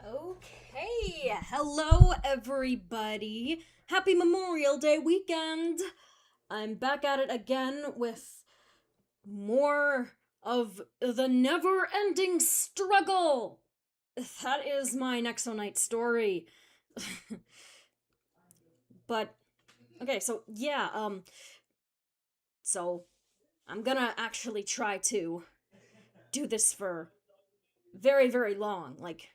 Okay, hello everybody. Happy Memorial Day weekend. I'm back at it again with more of the never-ending struggle. That is my Nexonite story. But okay, so I'm gonna actually try to do this for very, very long. Like,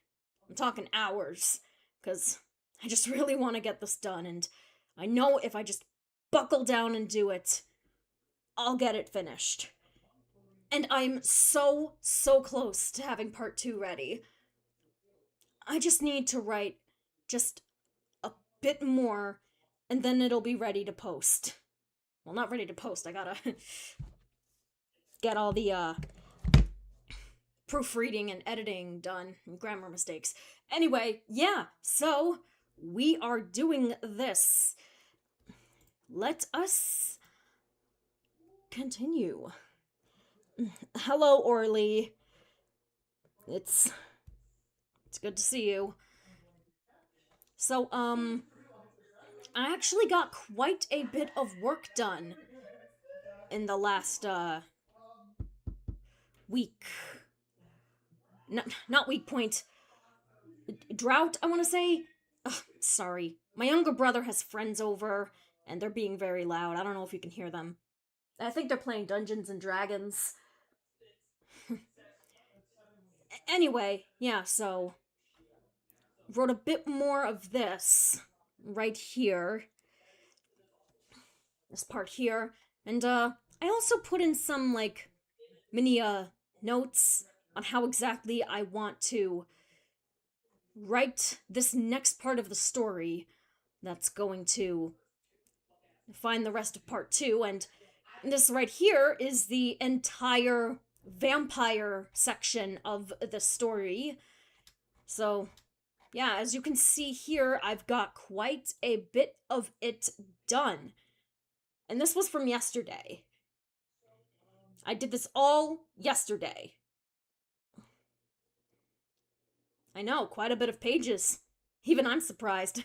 I'm talking hours, because I just really want to get this done, and I know if I just buckle down and do it, I'll get it finished. And I'm so, so close to having part 2 ready. I just need to write just a bit more, and then it'll be ready to post. Well, not ready to post, I gotta get all the, proofreading and editing done, and grammar mistakes. Anyway, yeah, so we are doing this. Let us continue. Hello, Orly. It's good to see you. So, I actually got quite a bit of work done in the last, week. Not week point. Drought, I want to say. Ugh, sorry. My younger brother has friends over, and they're being very loud. I don't know if you can hear them. I think they're playing Dungeons and Dragons. Anyway, yeah, so wrote a bit more of this right here. This part here. And I also put in some like mini notes on how exactly I want to write this next part of the story that's going to find the rest of part 2. And this right here is the entire vampire section of the story. So, yeah, as you can see here, I've got quite a bit of it done. And this was from yesterday. I did this all yesterday. I know, quite a bit of pages. Even I'm surprised.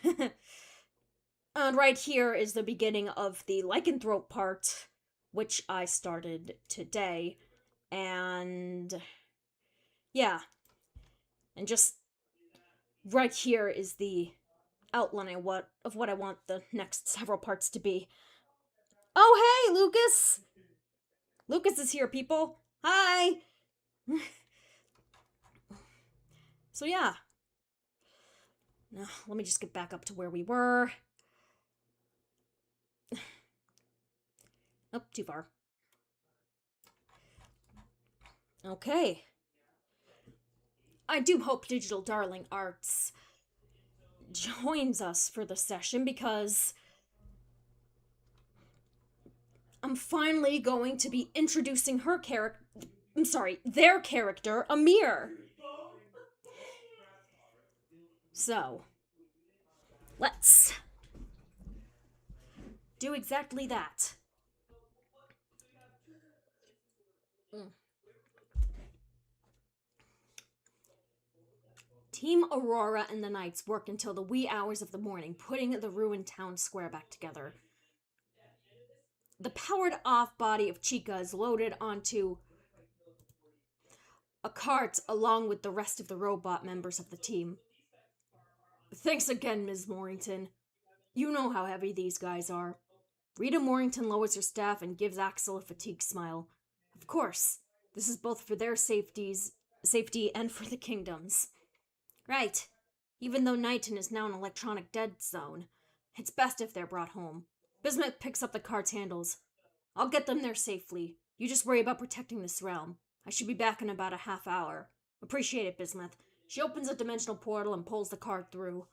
And right here is the beginning of the lycanthrope part, which I started today. And yeah. And just right here is the outline of what I want the next several parts to be. Oh, hey, Lucas! Lucas is here, people. Hi! So, yeah. Now, let me just get back up to where we were. Oh, too far. Okay. I do hope Digital Darling Arts joins us for the session because I'm finally going to be introducing her character. I'm sorry, their character, Amir. So, let's do exactly that. Mm. Team Aurora and the Knights work until the wee hours of the morning, putting the ruined town square back together. The powered off body of Chica is loaded onto a cart along with the rest of the robot members of the team. Thanks again, Ms. Morrington. You know how heavy these guys are. Rita Morrington lowers her staff and gives Axel a fatigued smile. Of course, this is both for their safety and for the kingdom's. Right. Even though Knighton is now an electronic dead zone, it's best if they're brought home. Bismuth picks up the cart's handles. I'll get them there safely. You just worry about protecting this realm. I should be back in about a half hour. Appreciate it, Bismuth. She opens a dimensional portal and pulls the cart through.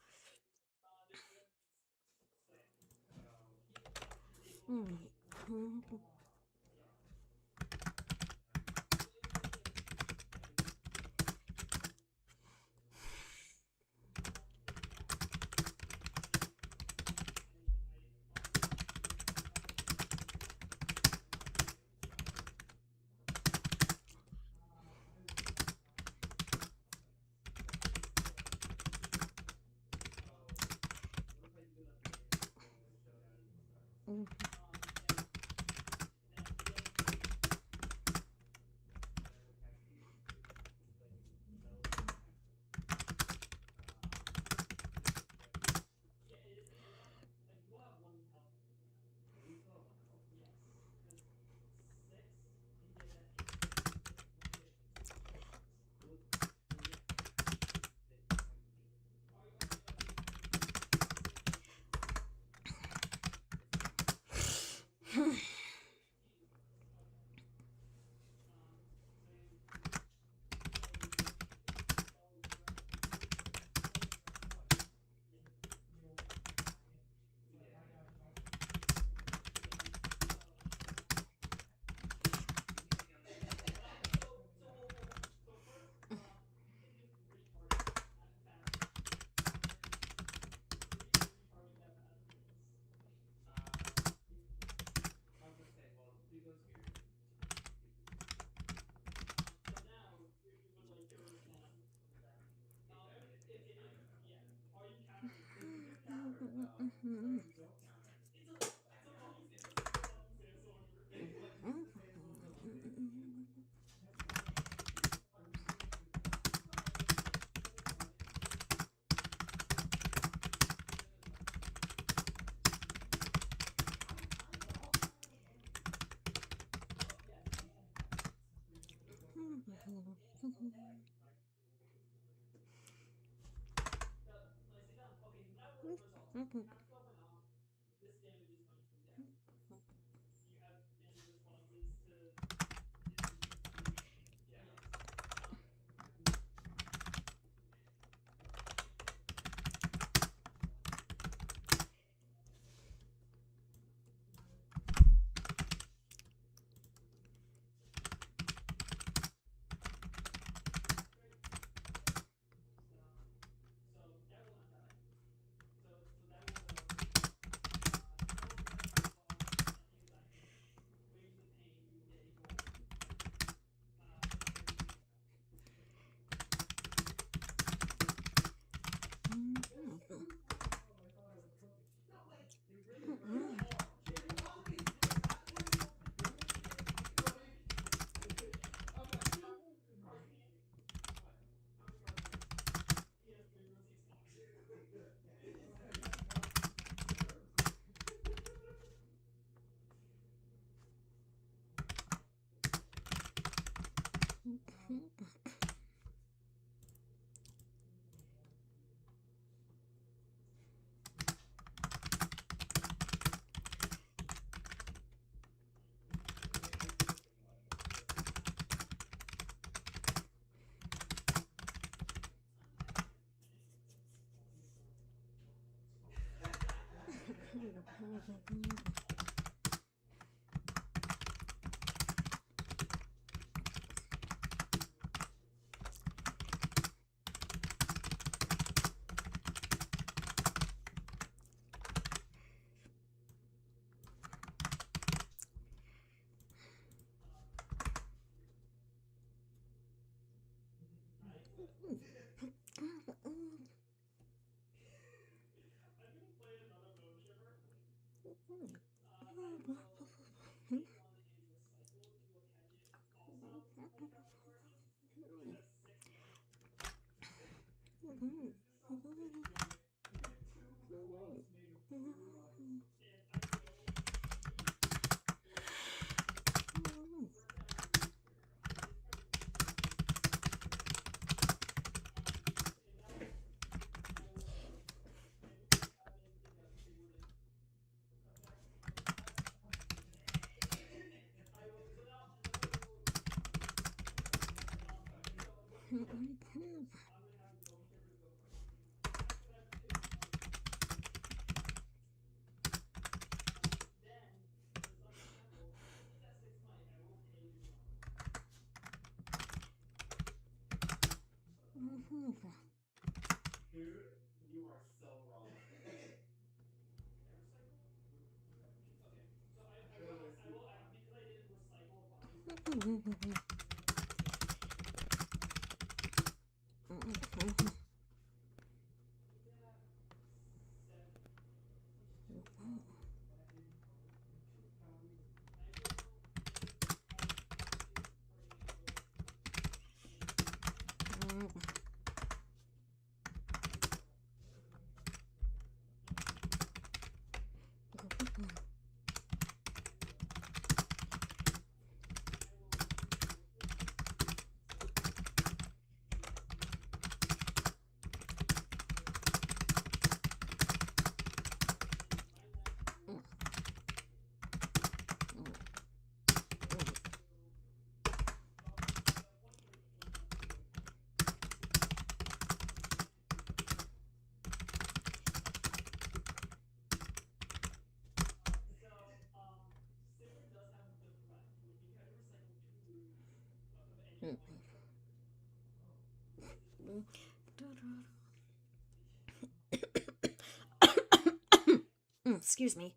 Excuse me.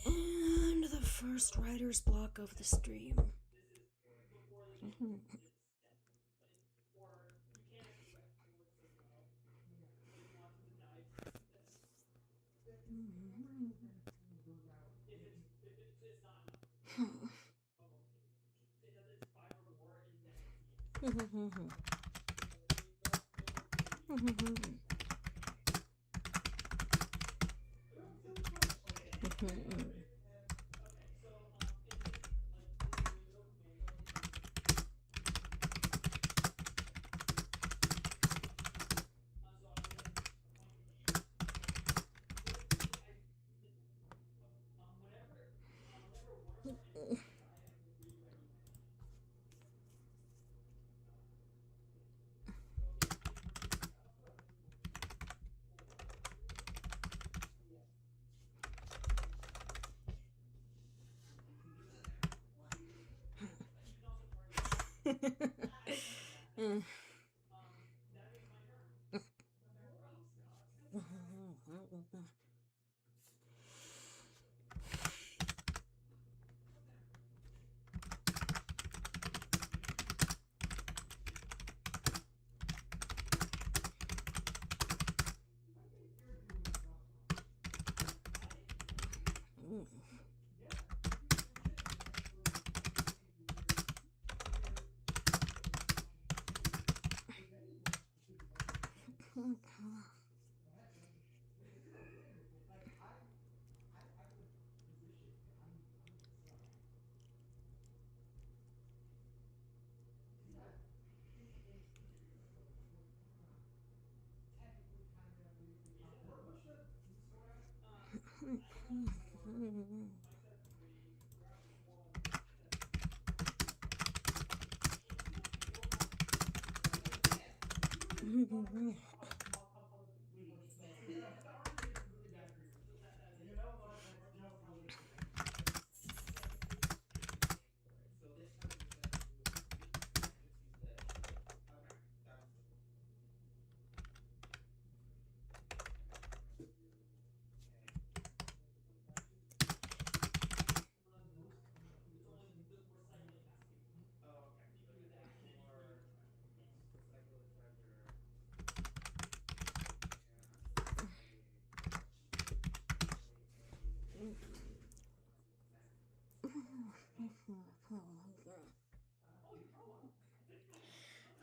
And the first writer's block of the stream.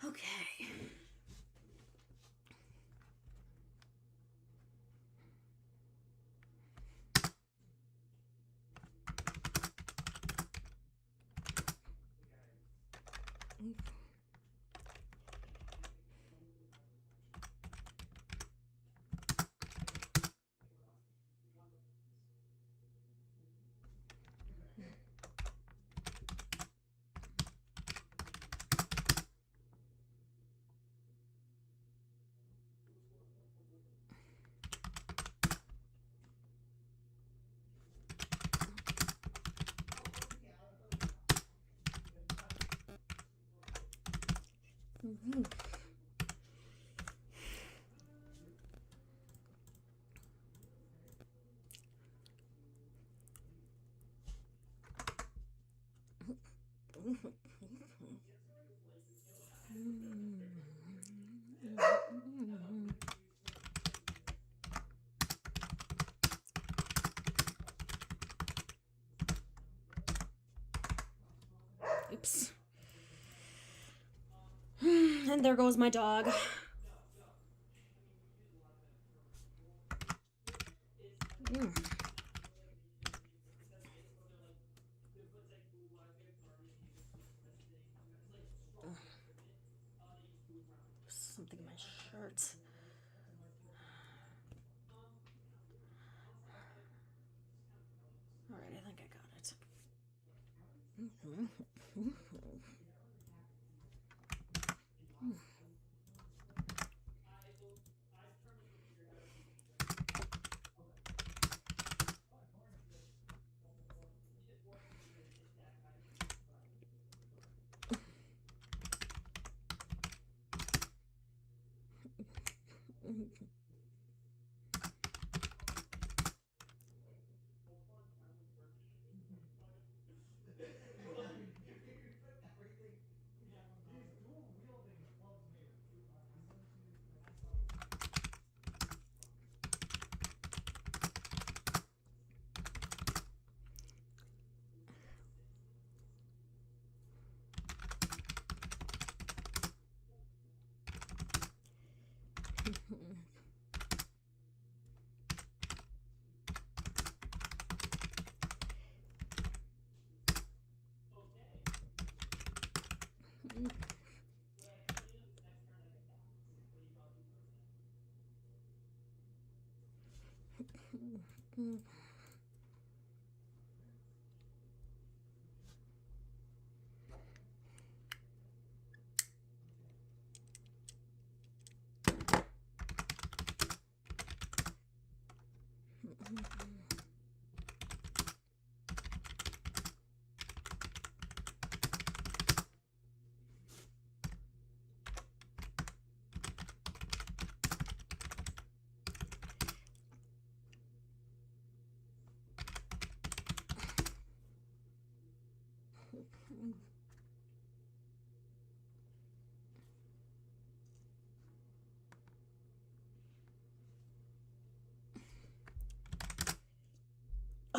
Okay. Oops. And there goes my dog. Something in my shirt. Alright, I think I got it.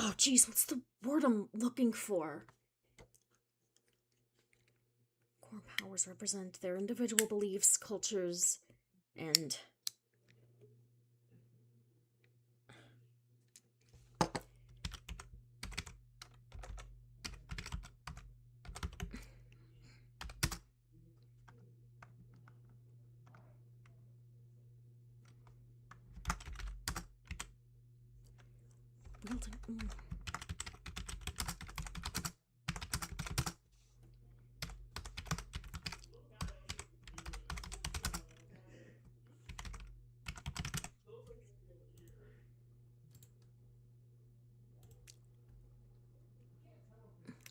Oh, geez, what's the word I'm looking for? Core powers represent their individual beliefs, cultures, and...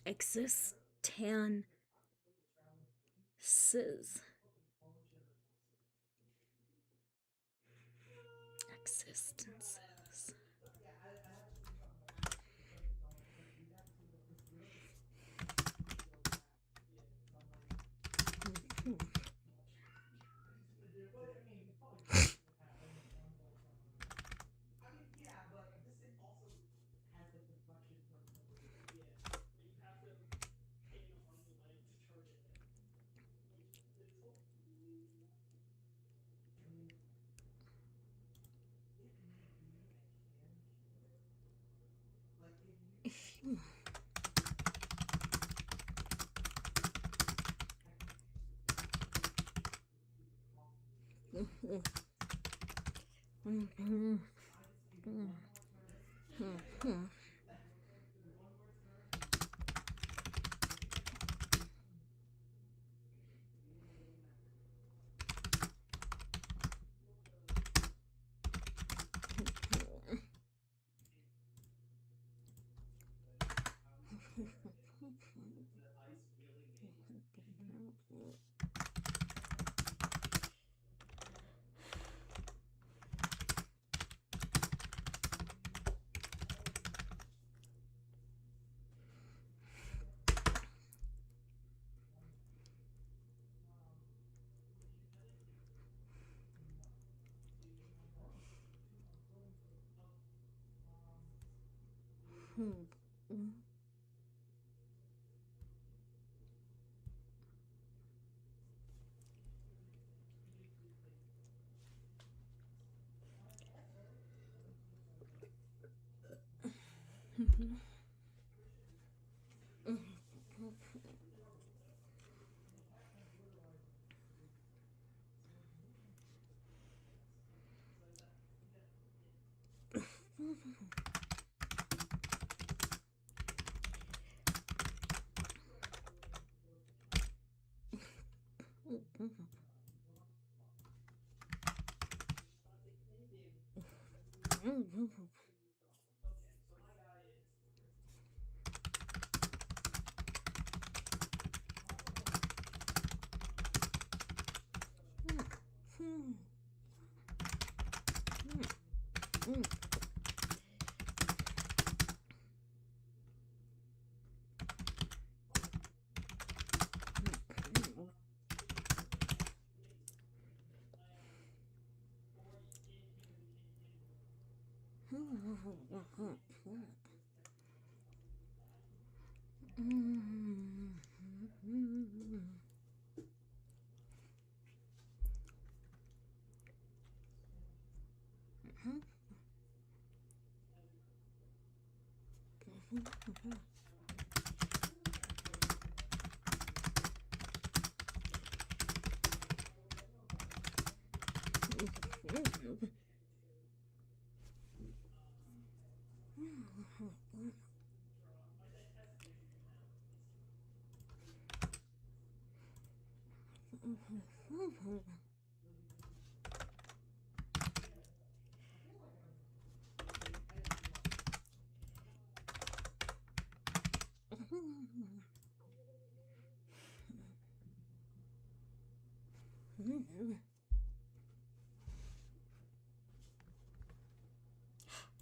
Existences. Existences.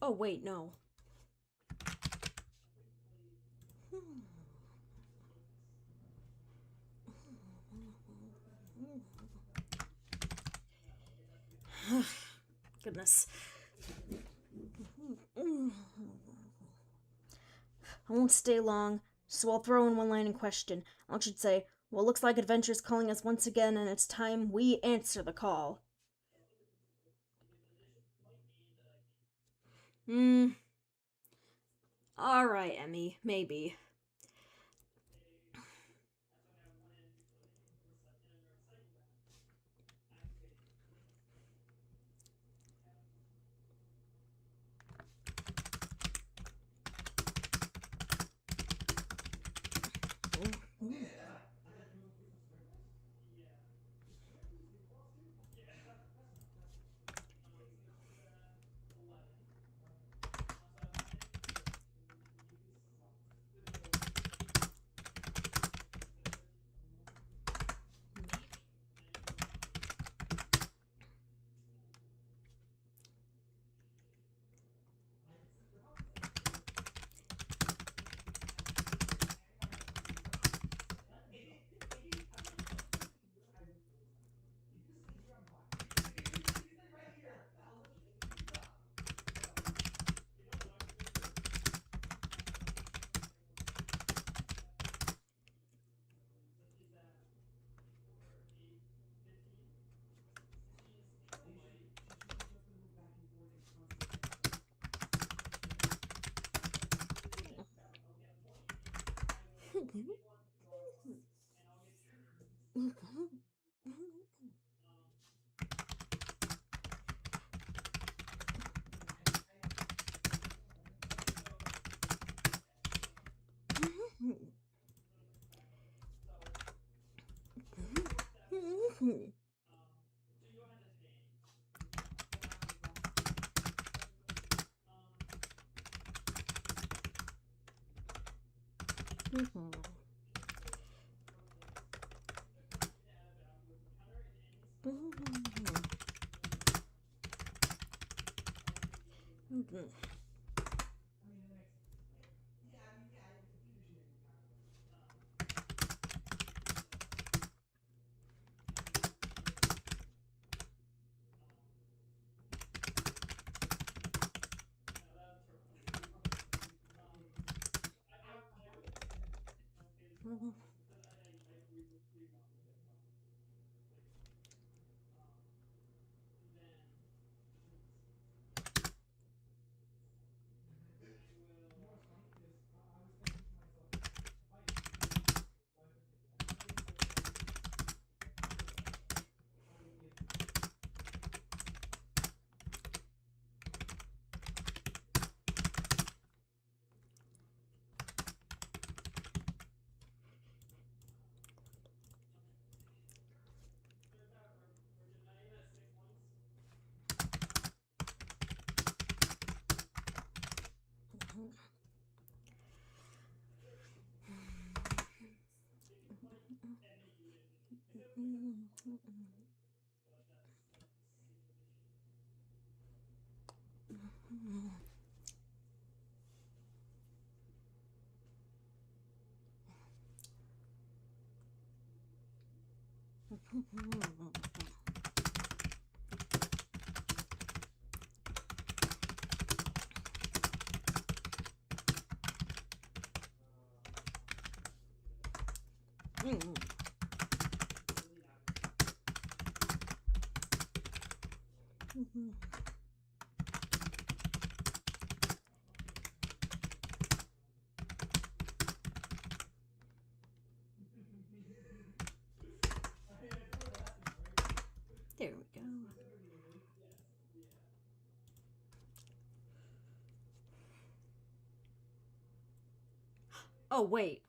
Oh, wait, no. Goodness. I won't stay long, so I'll throw in one line in question. I should say, well, looks like Adventure's calling us once again, and it's time we answer the call. Alright, Emmy, maybe. There we go. Oh, wait.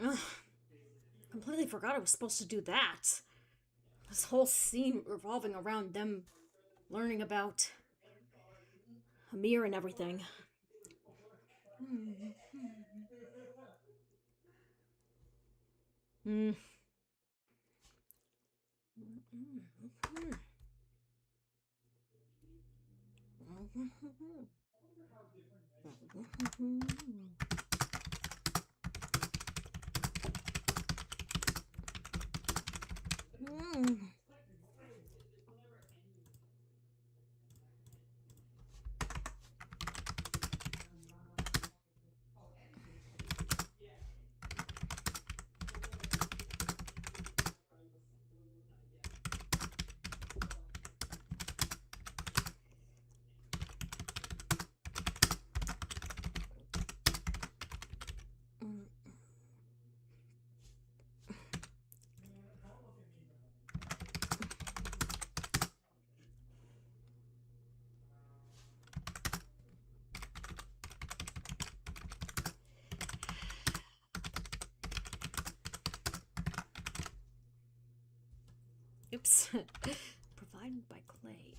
Ugh, completely forgot I was supposed to do that. This whole scene revolving around them learning about Amir and everything. Mm. Oops. Provided by Clay.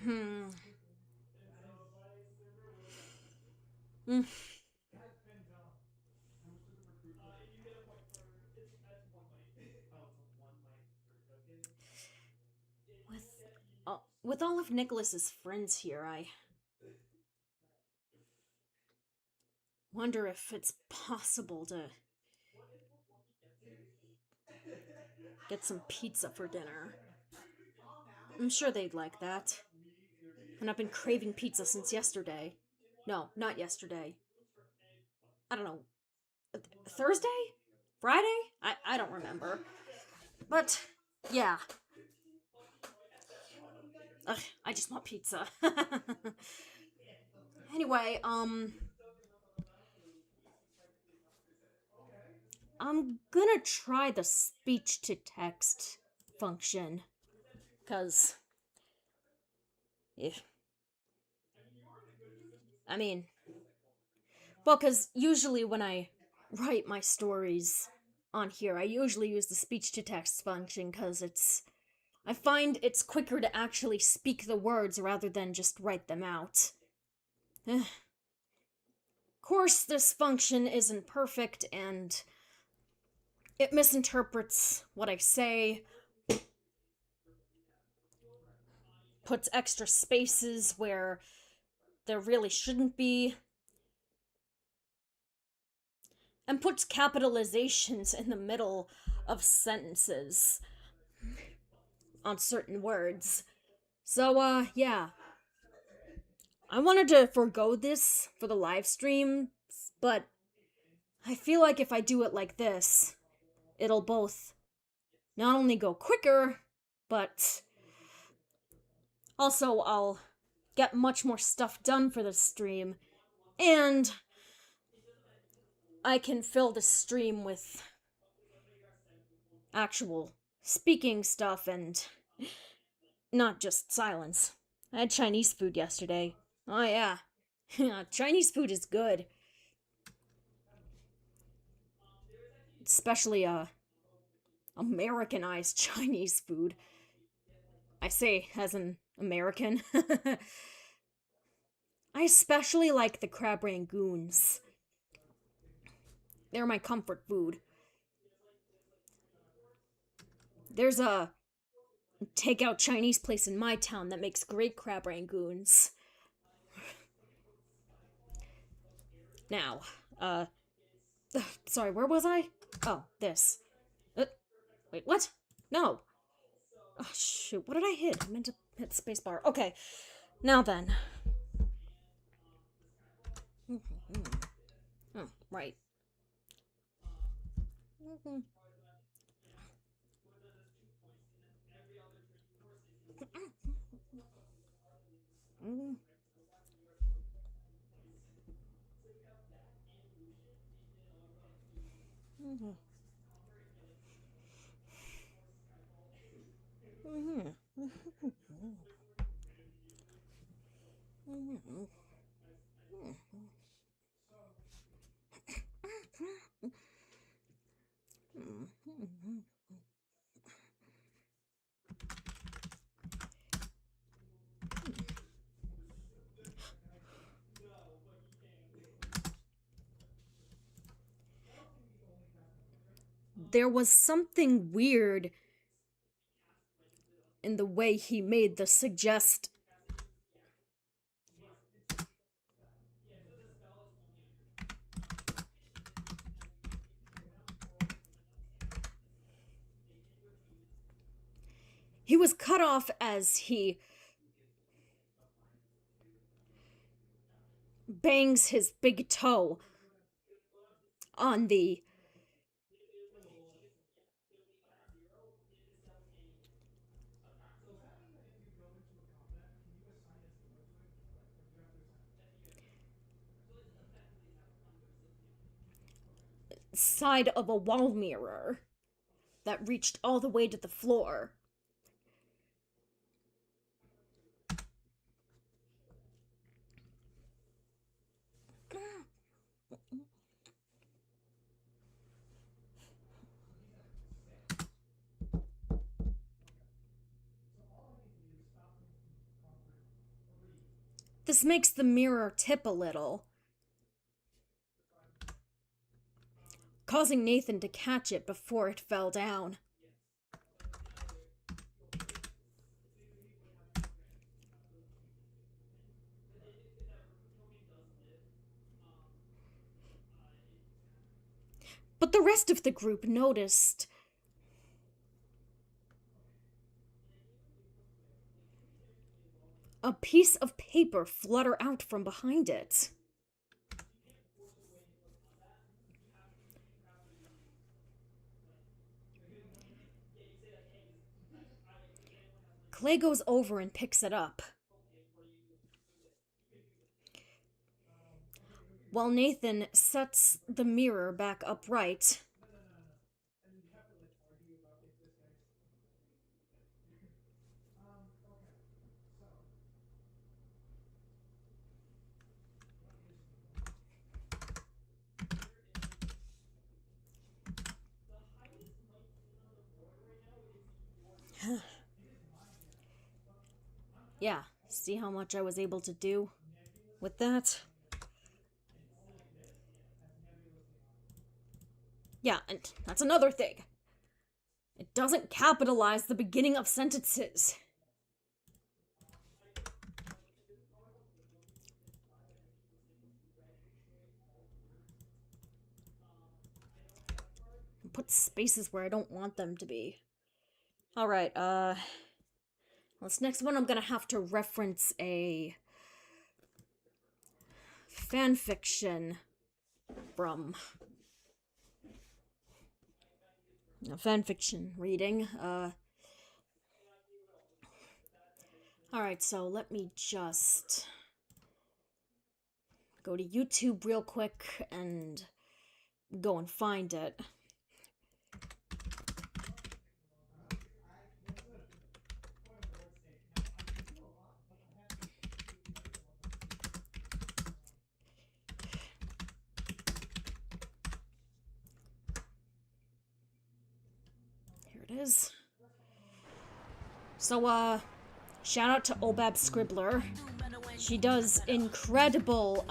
Hmm. Mm. With all of Nicholas's friends here, I wonder if it's possible to get some pizza for dinner. I'm sure they'd like that. And I've been craving pizza since yesterday. No, not yesterday. I don't know. Thursday? Friday? I don't remember. But, yeah. Ugh, I just want pizza. Anyway, I'm gonna try the speech to text function. Cause, if, I mean, well, cause usually when I write my stories on here, I usually use the speech to text function cause I find it's quicker to actually speak the words rather than just write them out. Of course, this function isn't perfect and it misinterprets what I say, puts extra spaces where there really shouldn't be, and puts capitalizations in the middle of sentences on certain words. So, yeah. I wanted to forgo this for the live stream, but I feel like if I do it like this, it'll both not only go quicker, but also I'll get much more stuff done for the stream, and I can fill the stream with actual speaking stuff and not just silence. I had Chinese food yesterday. Oh, yeah. Chinese food is good. Especially, Americanized Chinese food. I say as an American. I especially like the crab rangoons. They're my comfort food. There's a takeout Chinese place in my town that makes great crab rangoons. Now, sorry, where was I? Oh, this. Wait, what? No. Oh, shoot, what did I hit? I meant to hit spacebar. Okay, now then. Oh, right. there was something weird in the way he made the suggest. He was cut off as he bangs his big toe on the side of a wall mirror that reached all the way to the floor. This makes the mirror tip a little, causing Nathan to catch it before it fell down. But the rest of the group noticed a piece of paper flutter out from behind it. Clay goes over and picks it up, while Nathan sets the mirror back upright. Yeah, see how much I was able to do with that? Yeah, and that's another thing. It doesn't capitalize the beginning of sentences. Put spaces where I don't want them to be. Alright, this next one I'm gonna have to reference a fanfiction from a fanfiction reading. Alright, so let me just go to YouTube real quick and go and find it. Here it is. So, shout out to Obab Scribbler. She does incredible,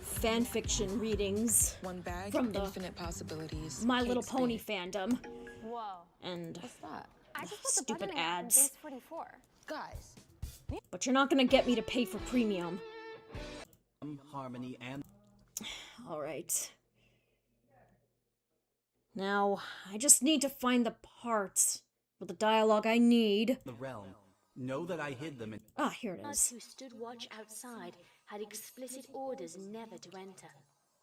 fanfiction readings One bag, from the infinite possibilities. My Kate Little Pony Spade. fandom. Whoa. And What's that? I just put the stupid button in from ads. base 44. Guys. But you're not gonna get me to pay for premium. Harmony and Alright. Now, I just need to find the parts for the dialogue I need. the realm. Know that I hid them in Ah, here it Guards is. who stood watch outside had explicit orders never to enter.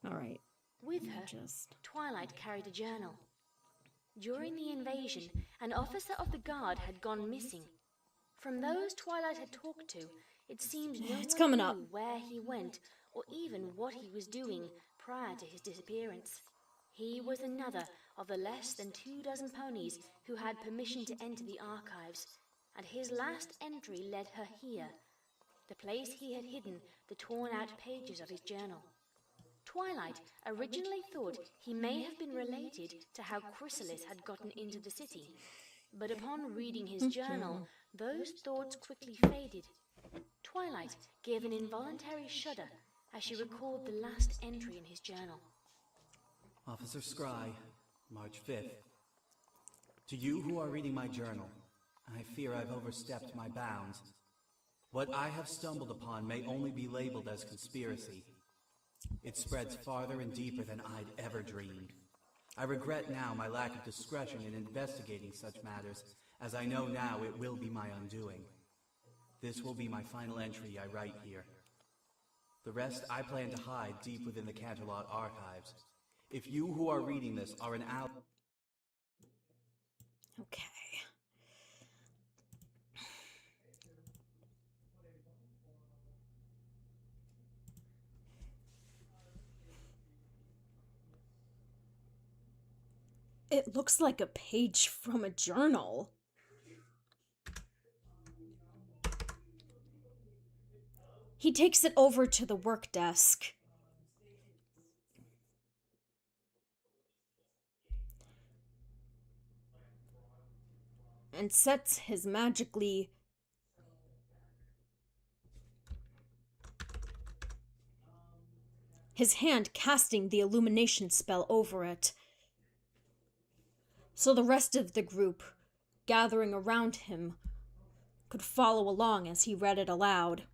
Alright. With her, Just... Twilight carried a journal. During the invasion, an officer of the guard had gone missing. From those Twilight had talked to, it seemed no It's one coming knew up. where he went or even what he was doing prior to his disappearance. He was another of the less than 24 ponies who had permission to enter the archives, and his last entry led her here, the place he had hidden the torn-out pages of his journal. Twilight originally thought he may have been related to how Chrysalis had gotten into the city, but upon reading his journal, those thoughts quickly faded. Twilight gave an involuntary shudder as she recalled the last entry in his journal. Officer Scry, March 5th. To you who are reading my journal, I fear I've overstepped my bounds. What I have stumbled upon may only be labeled as conspiracy. It spreads farther and deeper than I'd ever dreamed. I regret now my lack of discretion in investigating such matters, as I know now it will be my undoing. This will be my final entry I write here. The rest I plan to hide deep within the Canterlot archives. If you who are reading this are an ally... Okay. It looks like a page from a journal. He takes it over to the work desk. And sets his his hand casting the illumination spell over it. So the rest of the group, gathering around him, could follow along as he read it aloud.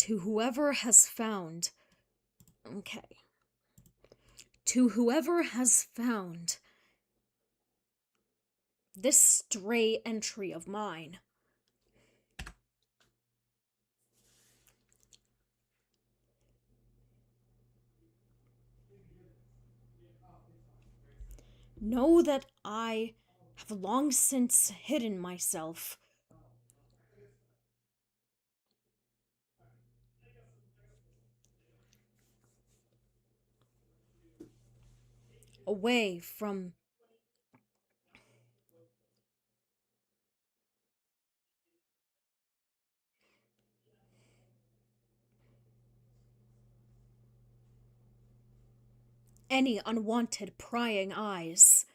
To whoever has found... Okay. To whoever has found this stray entry of mine, know that I have long since hidden myself away from any unwanted prying eyes.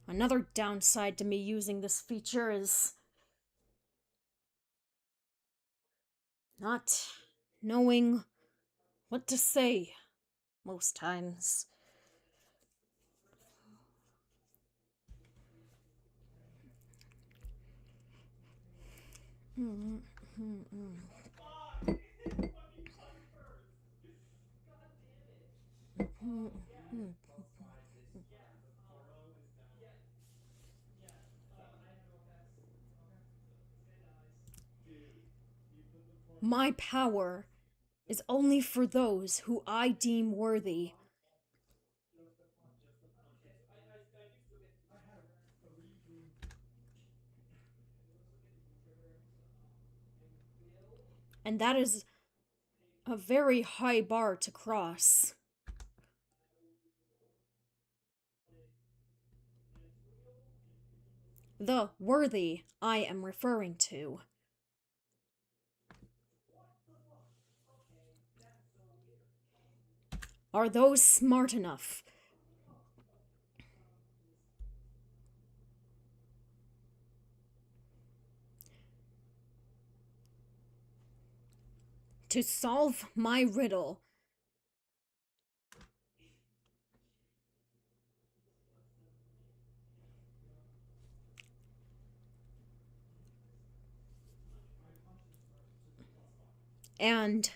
Another downside to me using this feature is not knowing what to say most times. My power is only for those who I deem worthy. And that is a very high bar to cross. The worthy I am referring to are those smart enough to solve my riddle and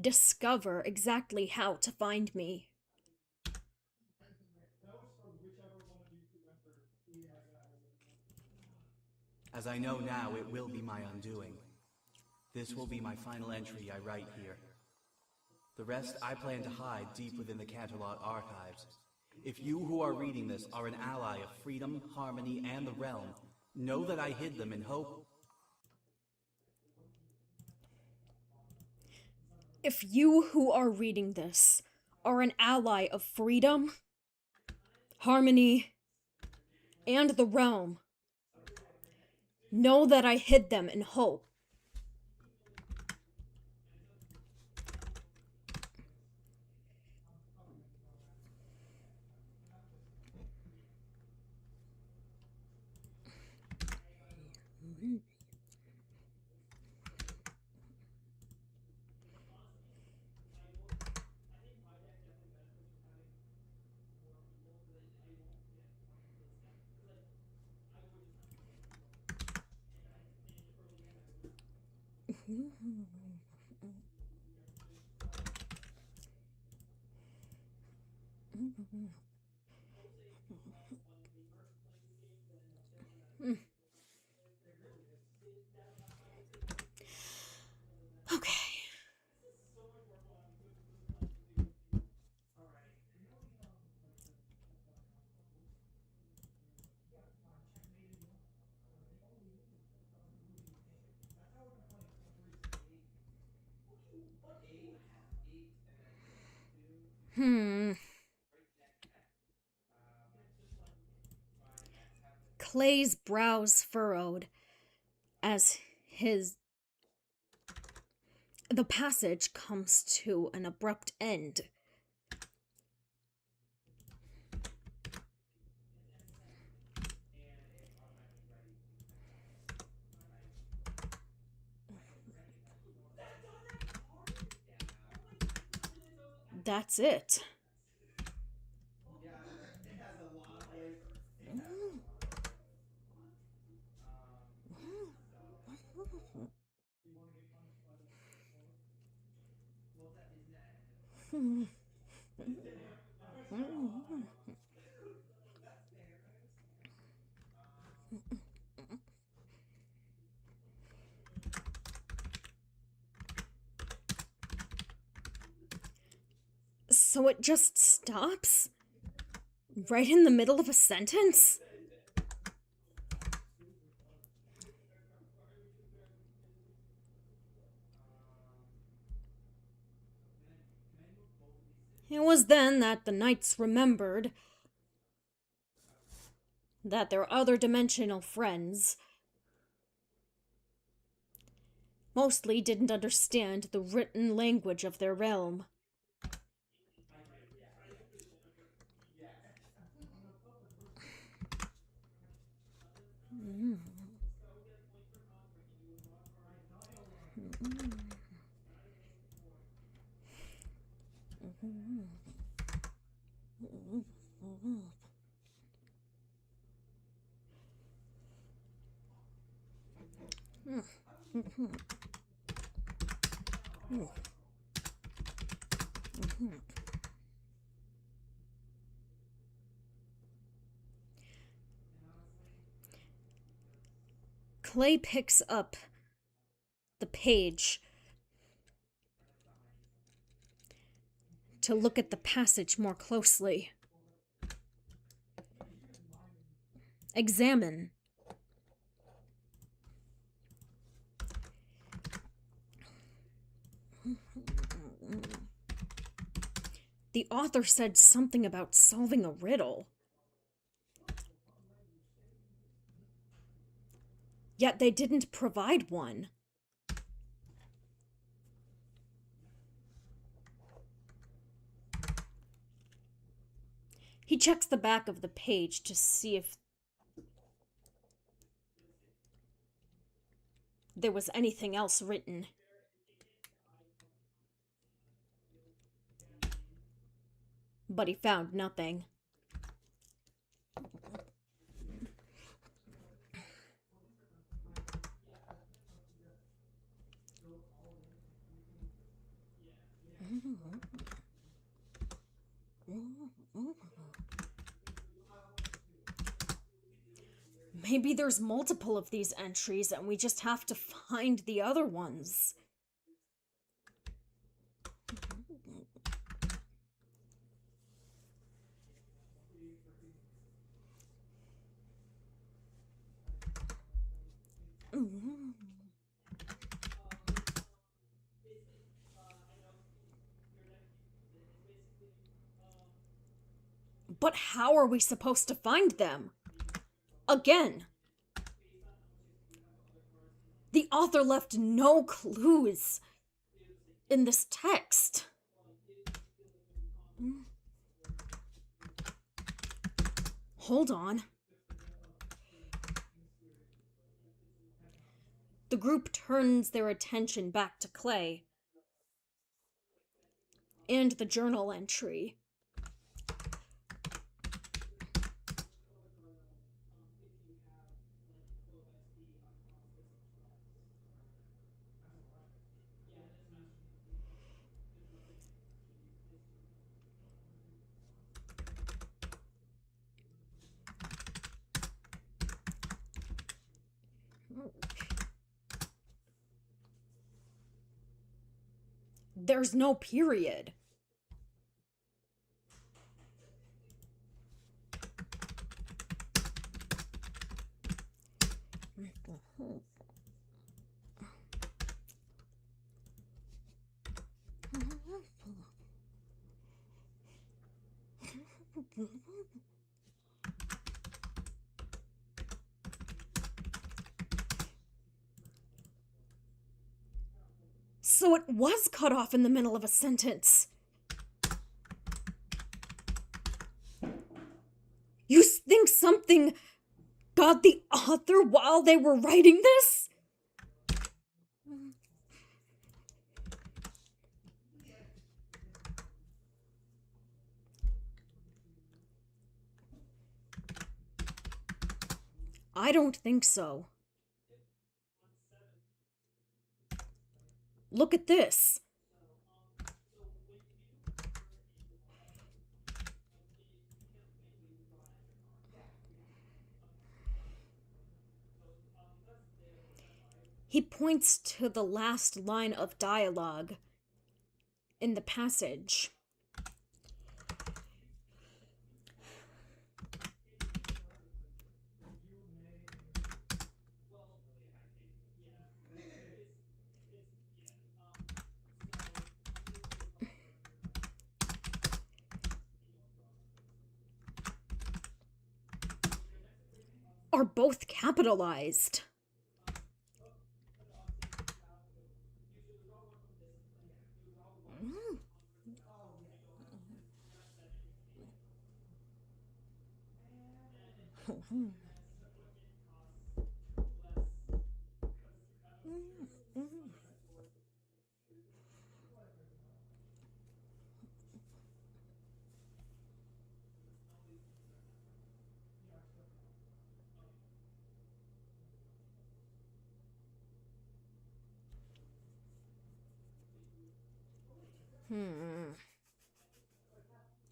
discover exactly how to find me. As I know now it will be my undoing. This will be my final entry I write here. The rest I plan to hide deep within the Canterlot archives. If you who are reading this are an ally of freedom, harmony, and the realm, know that I hid them in hope. If you who are reading this are an ally of freedom, harmony, and the realm, know that I hid them in hope. Okay. Clay's brows furrowed as the passage comes to an abrupt end. That's it. So it just stops? Right in the middle of a sentence? It was then that the knights remembered that their other dimensional friends mostly didn't understand the written language of their realm. Clay picks up the page to look at the passage more closely. Examine. The author said something about solving a riddle. Yet they didn't provide one. He checks the back of the page to see if there was anything else written. But he found nothing. Maybe there's multiple of these entries and we just have to find the other ones. But how are we supposed to find them? Again, the author left no clues in this text. Hold on. The group turns their attention back to Clay and the journal entry. There's no period. So it was cut off in the middle of a sentence. You think something got the author while they were writing this? I don't think so. Look at this. He points to the last line of dialogue in the passage. Are both capitalized.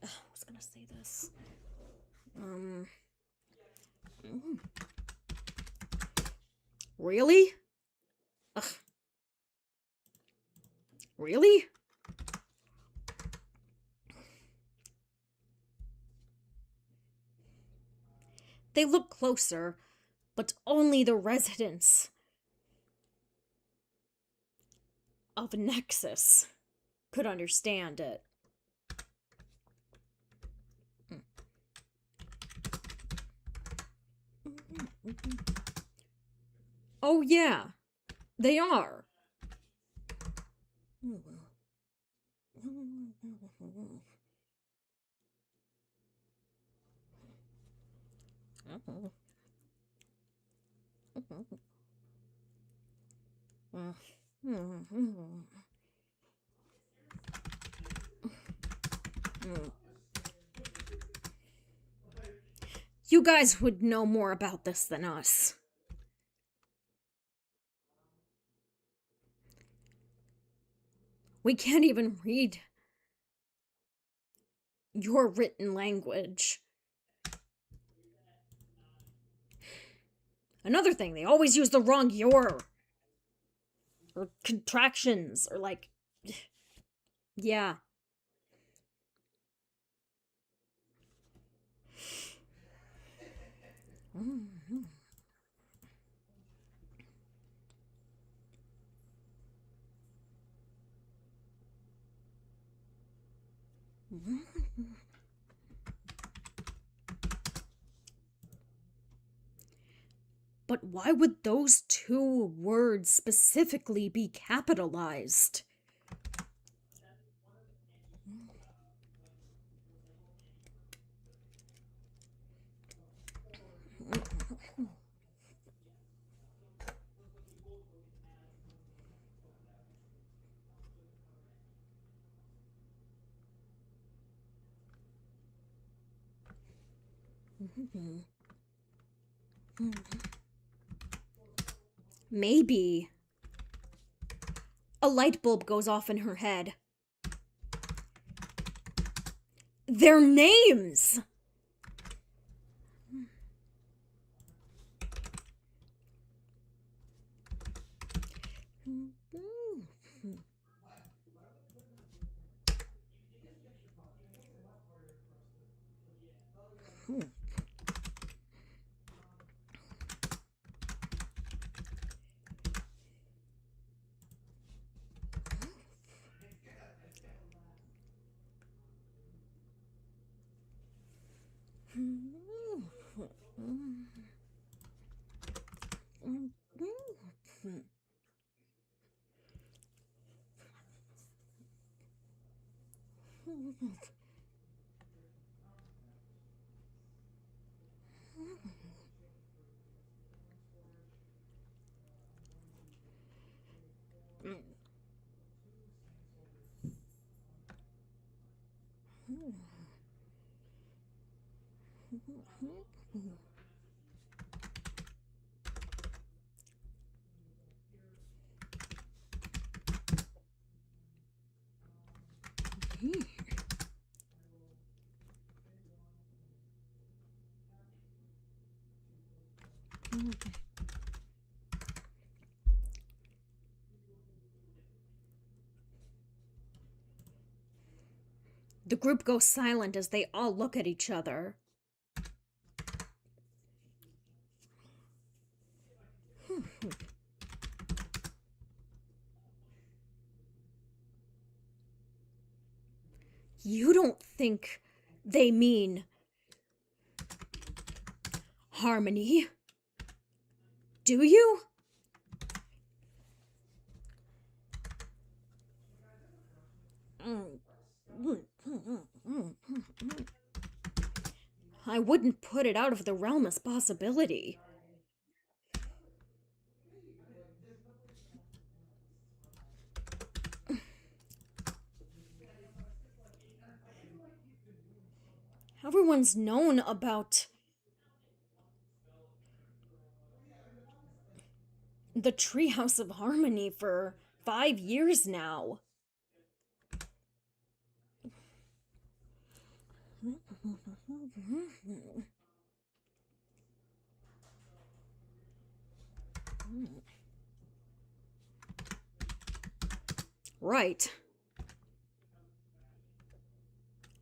I was gonna say this. Really? Ugh. Really? They look closer, but only the residents of Nexus could understand it. Oh yeah, they are. You guys would know more about this than us. We can't even read your written language. Another thing, they always use the wrong your. Or contractions, or like... Yeah. But why would those two words specifically be capitalized? Maybe a light bulb goes off in her head. Their names! The group goes silent as they all look at each other. You don't think they mean Harmony, do you? I wouldn't put it out of the realm as possibility. Everyone's known about the Treehouse of Harmony for 5 years now. Right.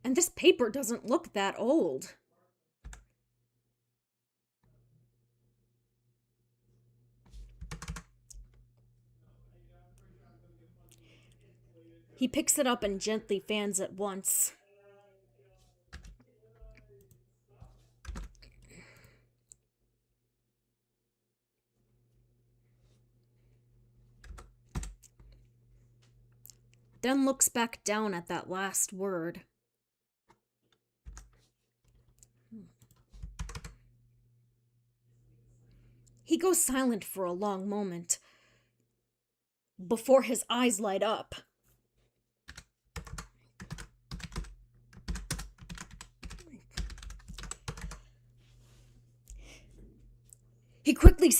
And this paper doesn't look that old. He picks it up and gently fans it once. Then looks back down at that last word. He goes silent for a long moment before his eyes light up. He quickly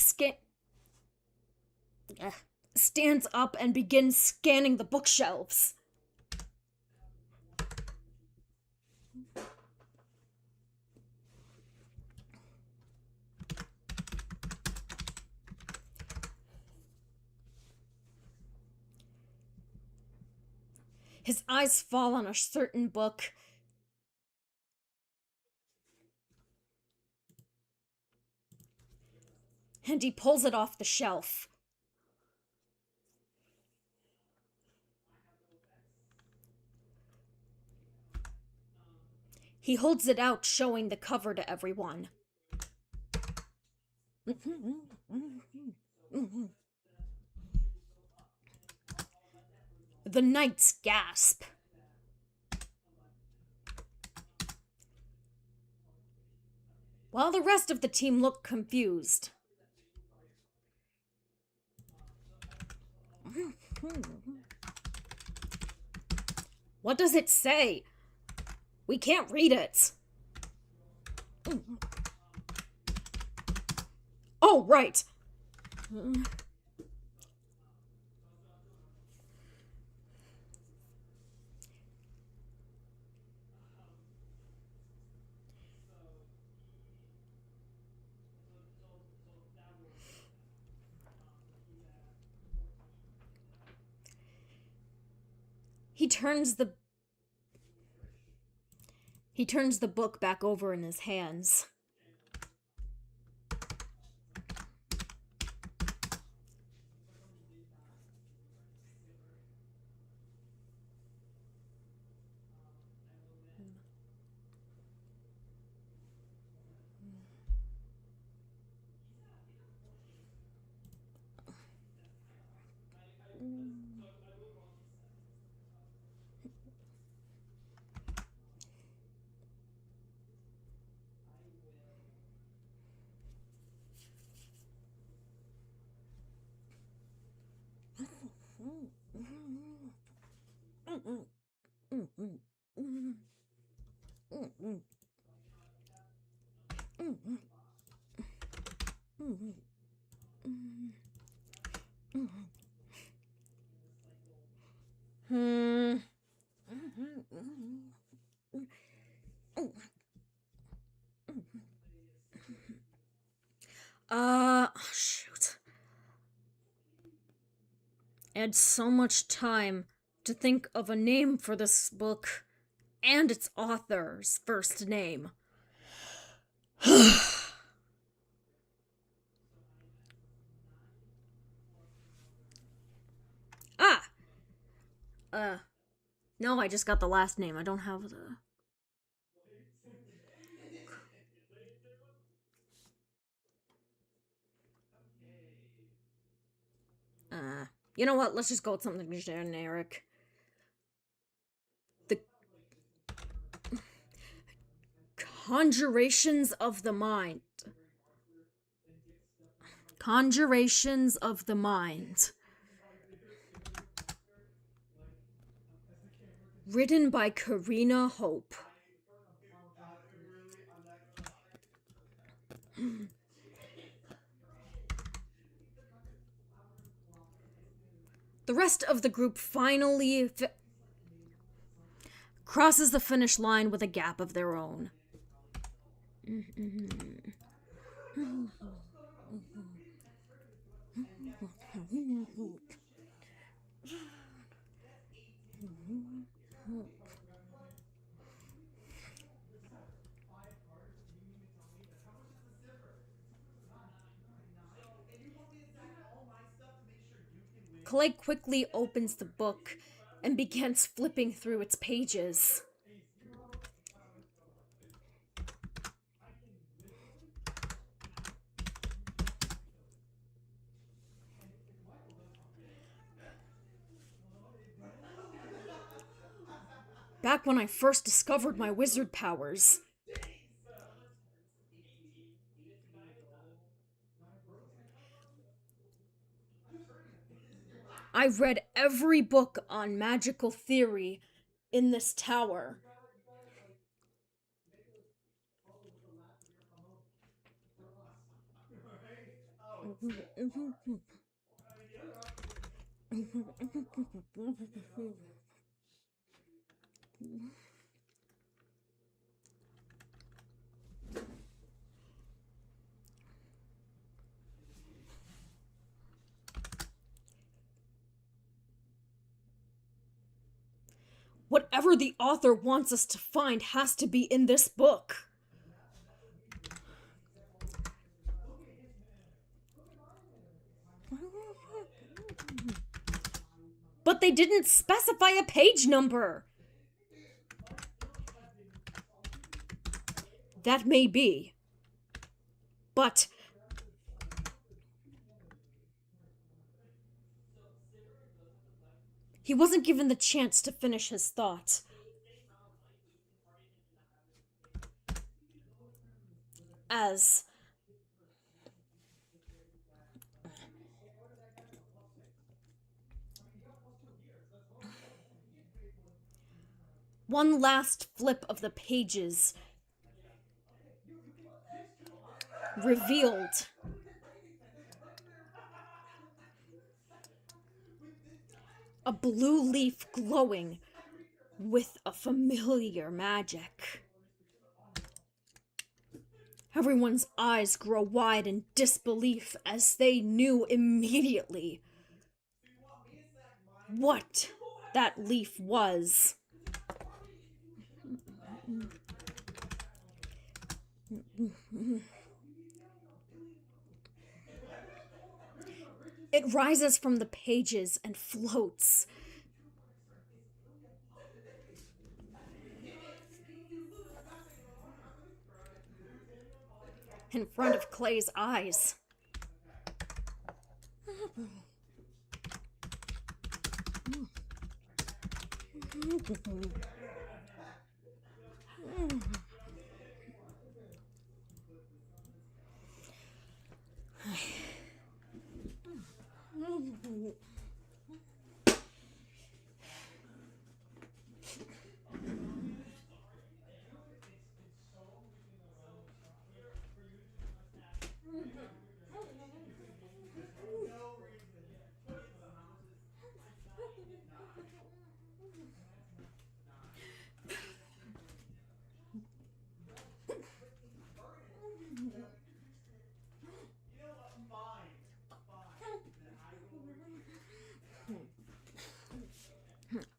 stands up and begins scanning the bookshelves. His eyes fall on a certain book. And he pulls it off the shelf. He holds it out, showing the cover to everyone. The knights gasp. While the rest of the team look confused. What does it say? We can't read it. Oh, right. He turns the book back over in his hands. Shoot. I had so much time to think of a name for this book and its author's first name. Ah! No, I just got the last name. I don't have the... You know what? Let's just go with something generic. The Conjurations of the Mind. Conjurations of the Mind. Written by Karina Hope. The rest of the group finally crosses the finish line with a gap of their own. Clay quickly opens the book and begins flipping through its pages. Back when I first discovered my wizard powers, I read every book on magical theory in this tower. Whatever the author wants us to find has to be in this book. But they didn't specify a page number. That may be. But He wasn't given the chance to finish his thought. As one last flip of the pages revealed a blue leaf glowing with a familiar magic. Everyone's eyes grow wide in disbelief as they knew immediately what that leaf was. It rises from the pages and floats. In front of Clay's eyes.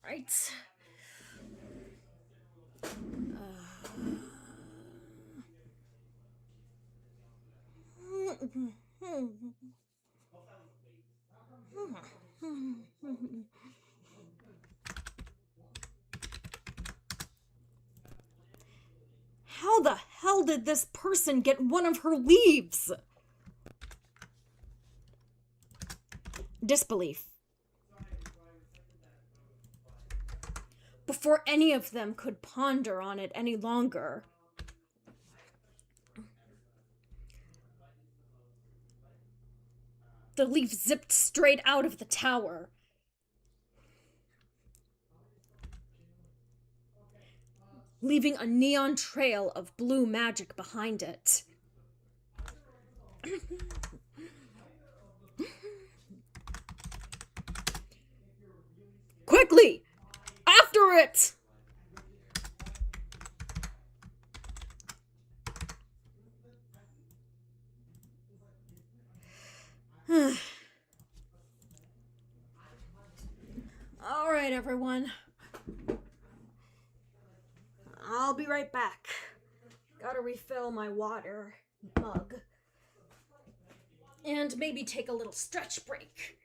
Right. How the hell did this person get one of her leaves? Disbelief. Before any of them could ponder on it any longer, the leaf zipped straight out of the tower. Leaving a neon trail of blue magic behind it. Quickly! After it! Alright, everyone. I'll be right back. Gotta refill my water mug. And maybe take a little stretch break.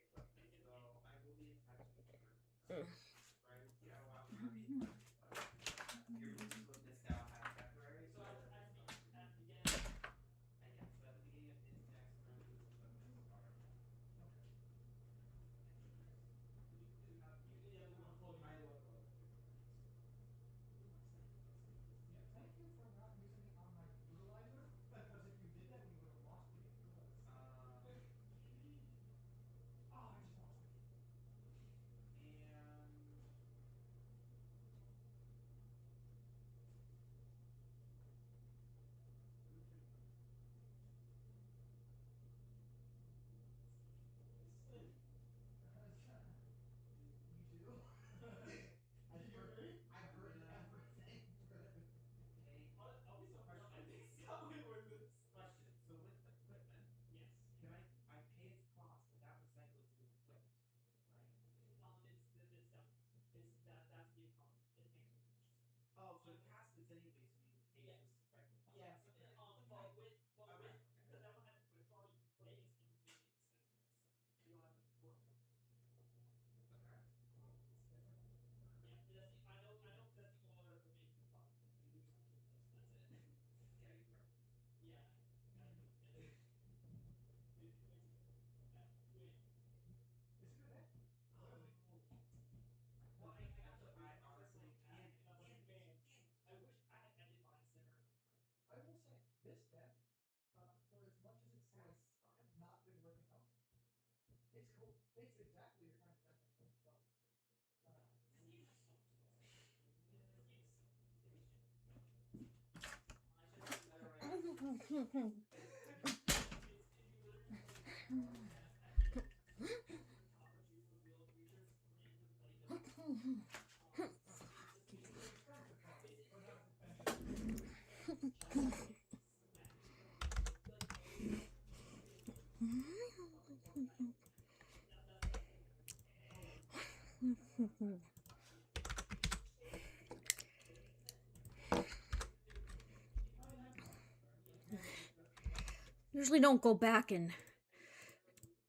Usually don't go back and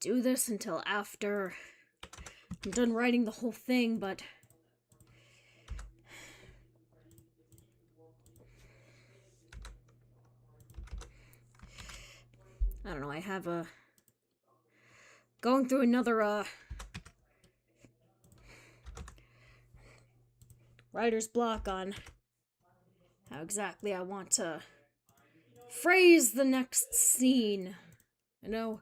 do this until after I'm done writing the whole thing, but I don't know, I have going through another writer's block on how exactly I want to phrase the next scene, you know?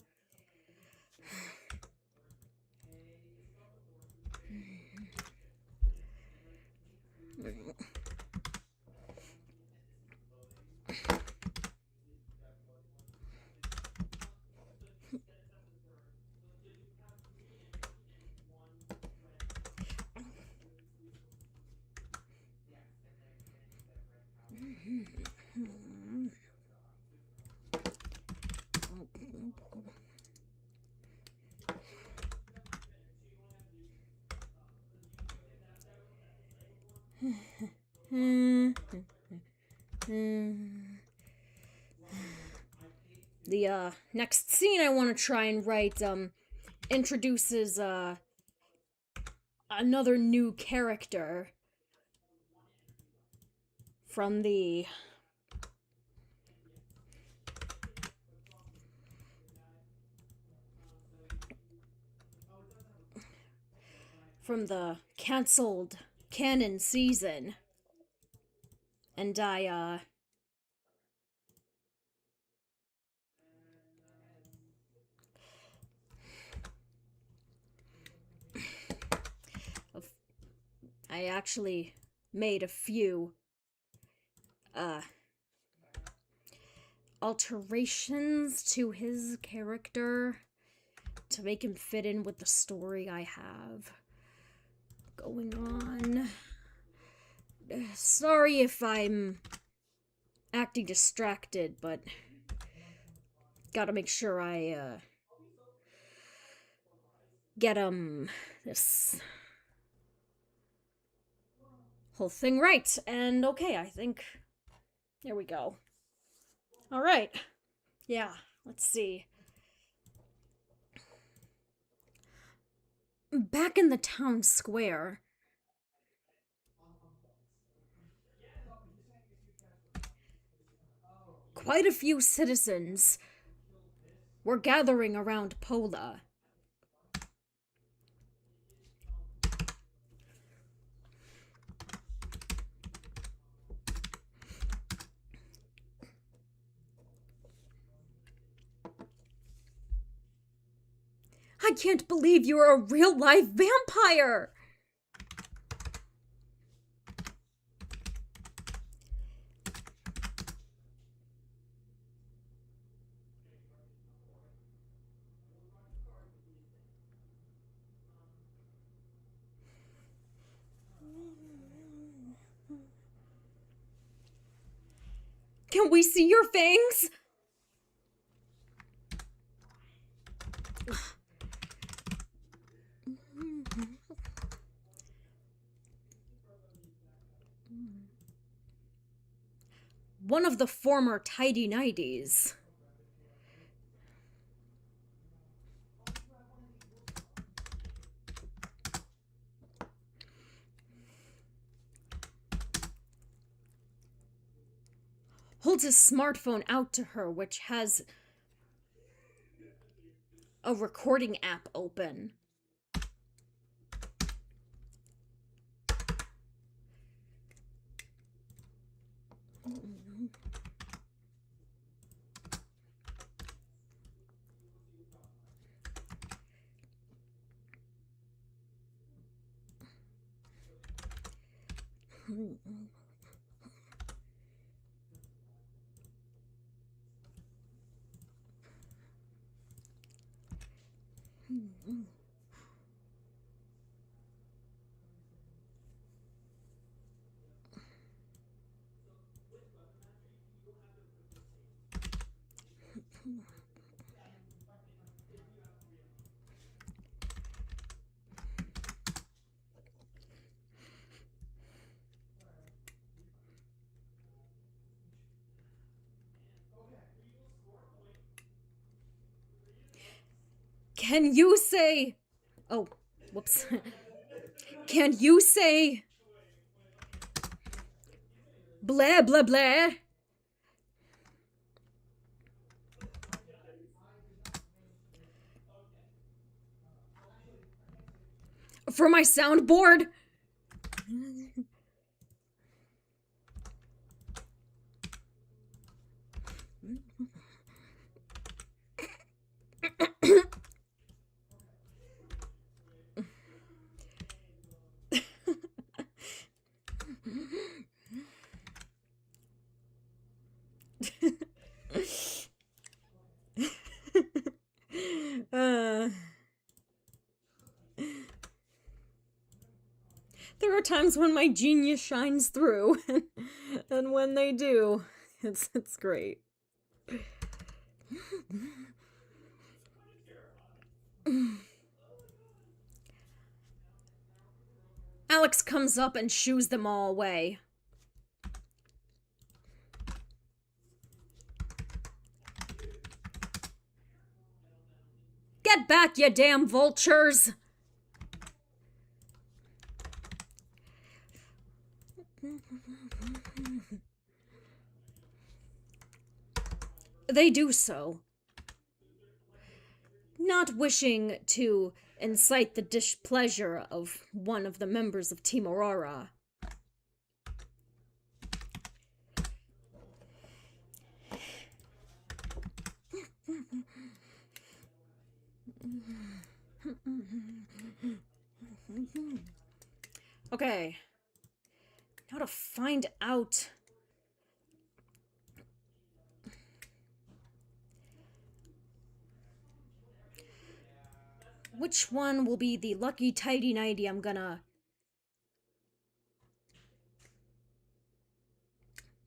The next scene I want to try and write introduces another new character from the canceled canon season. And I actually made a few alterations to his character to make him fit in with the story I have going on. Sorry if I'm acting distracted, but gotta make sure I get this whole thing right. And okay, I think there we go. All right. Yeah, let's see. Back in the town square, quite a few citizens were gathering around Pola. I can't believe you're a real-life vampire! Can we see your fangs? One of the former Tidy Nighties. Holds his smartphone out to her, which has a recording app open. Can you say... Oh, whoops. Can you say... Blah, blah, blah? For my soundboard? There are times when my genius shines through, and when they do, it's great. Alex comes up and shoos them all away. Get back, you damn vultures! They do so, not wishing to incite the displeasure of one of the members of Team Aurora. Okay, now to find out... which one will be the lucky tidy nighty I'm gonna...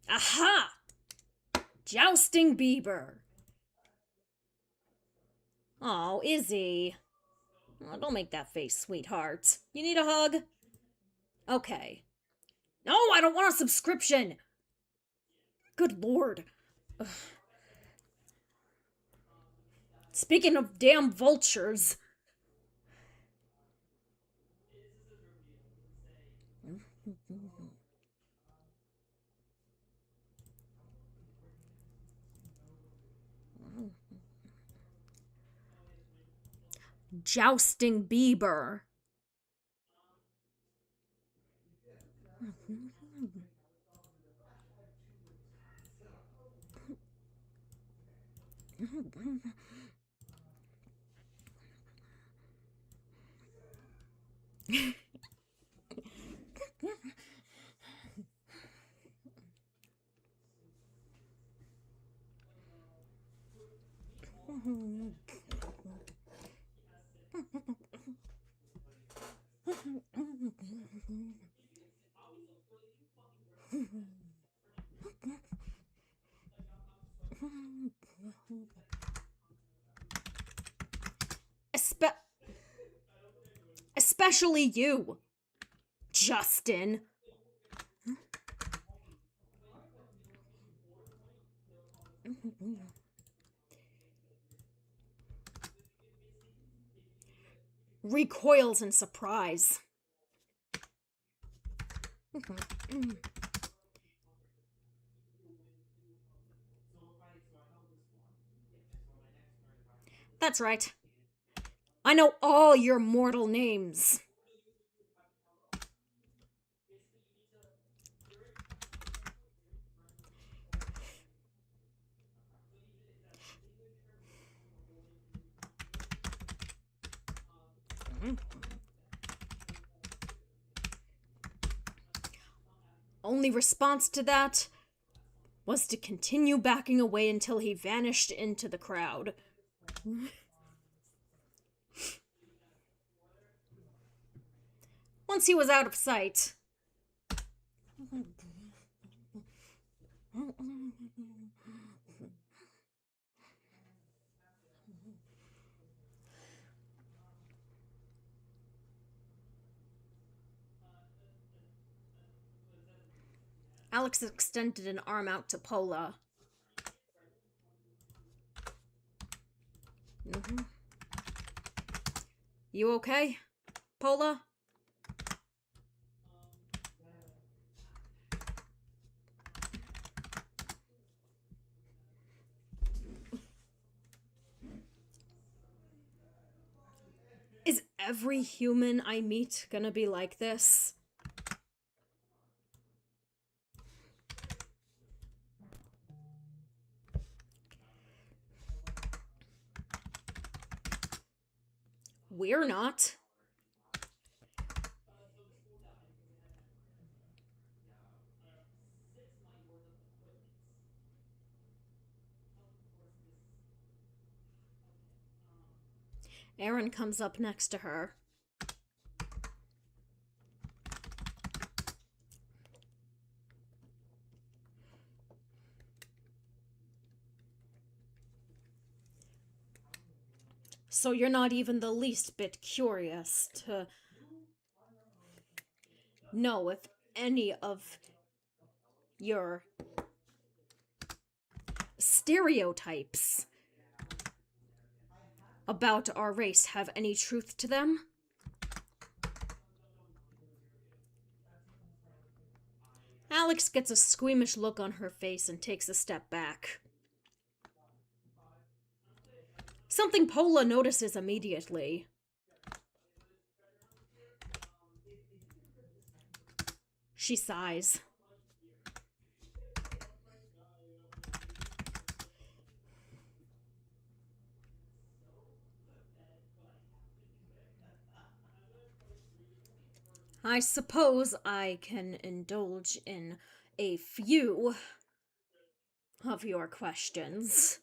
Aha! Jousting Bieber. Oh, Izzy. Oh, don't make that face, sweetheart. You need a hug? Okay. No, I don't want a subscription! Good lord. Ugh. Speaking of damn vultures... Jousting Bieber. Especially you, Justin. Recoils in surprise. That's right. I know all your mortal names. only response to that was to continue backing away until he vanished into the crowd. Once he was out of sight, Alex extended an arm out to Pola. You okay, Pola? Is every human I meet gonna be like this? We're not. Aaron comes up next to her. So you're not even the least bit curious to know if any of your stereotypes about our race have any truth to them? Alex gets a squeamish look on her face and takes a step back. Something Pola notices immediately. She sighs. I suppose I can indulge in a few of your questions.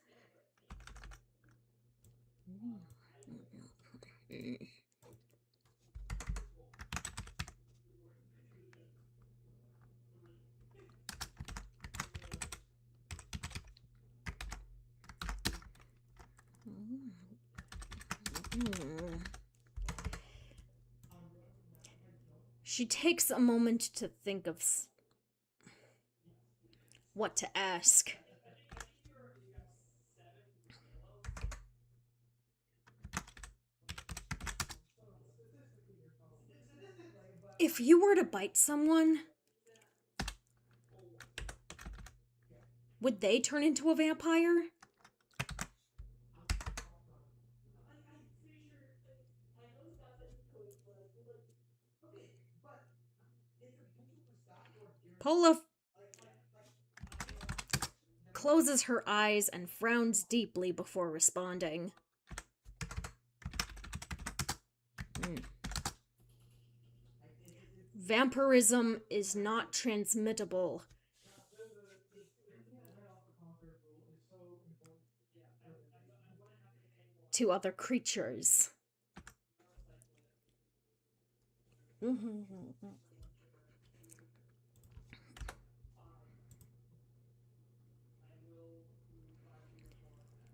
She takes a moment to think of what to ask. If you were to bite someone, would they turn into a vampire? Pola closes her eyes and frowns deeply before responding. Vampirism is not transmittable to other creatures.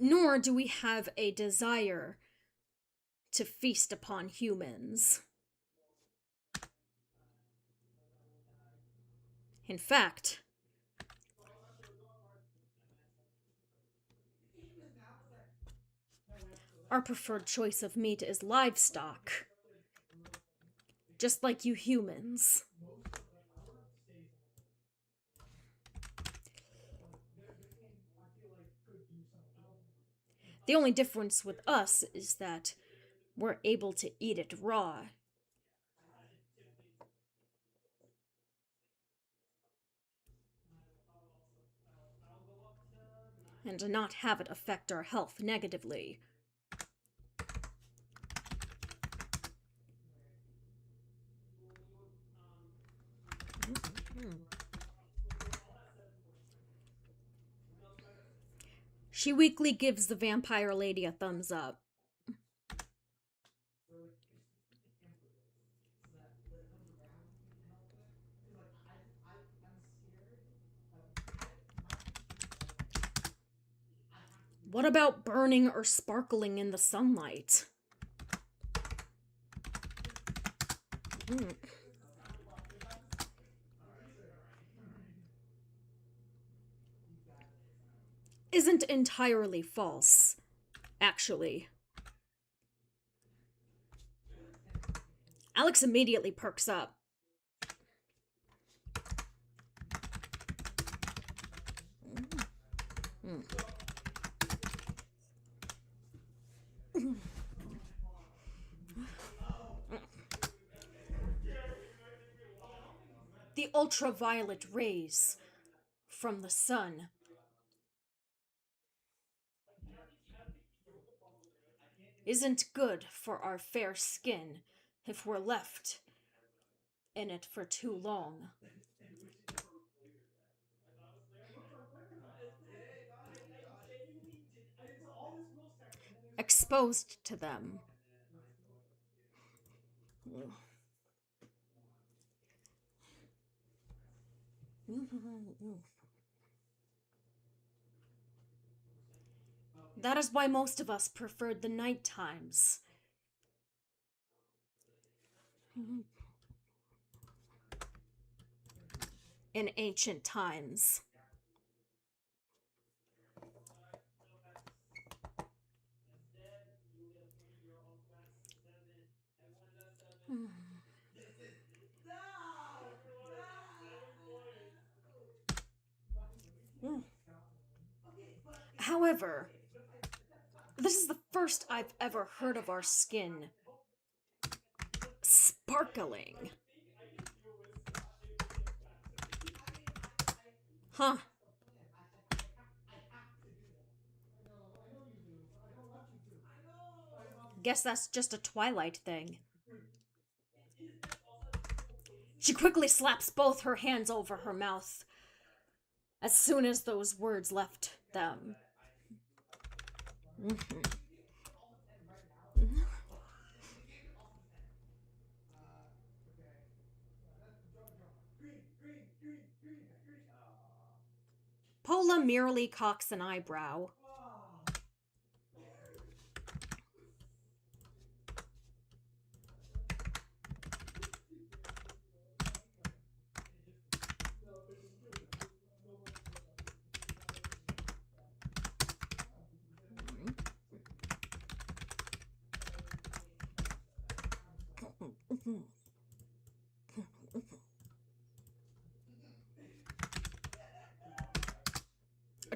Nor do we have a desire to feast upon humans. In fact, our preferred choice of meat is livestock, just like you humans. The only difference with us is that we're able to eat it raw. And not have it affect our health negatively. She weakly gives the vampire lady a thumbs up. What about burning or sparkling in the sunlight? Isn't entirely false, actually. Alex immediately perks up. The ultraviolet rays from the sun isn't good for our fair skin if we're left in it for too long. Exposed to them. That is why most of us preferred the night times. In ancient times. However, this is the first I've ever heard of our skin sparkling. Huh. Guess that's just a Twilight thing. She quickly slaps both her hands over her mouth as soon as those words left them. Pola merely cocks an eyebrow.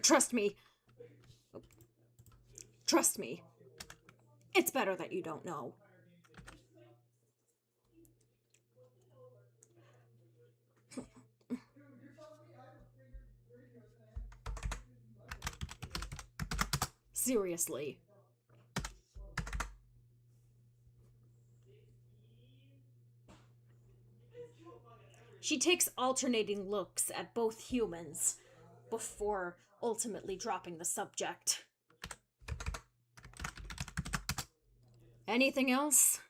Trust me. Trust me. It's better that you don't know. Seriously. She takes alternating looks at both humans before ultimately dropping the subject. Anything else?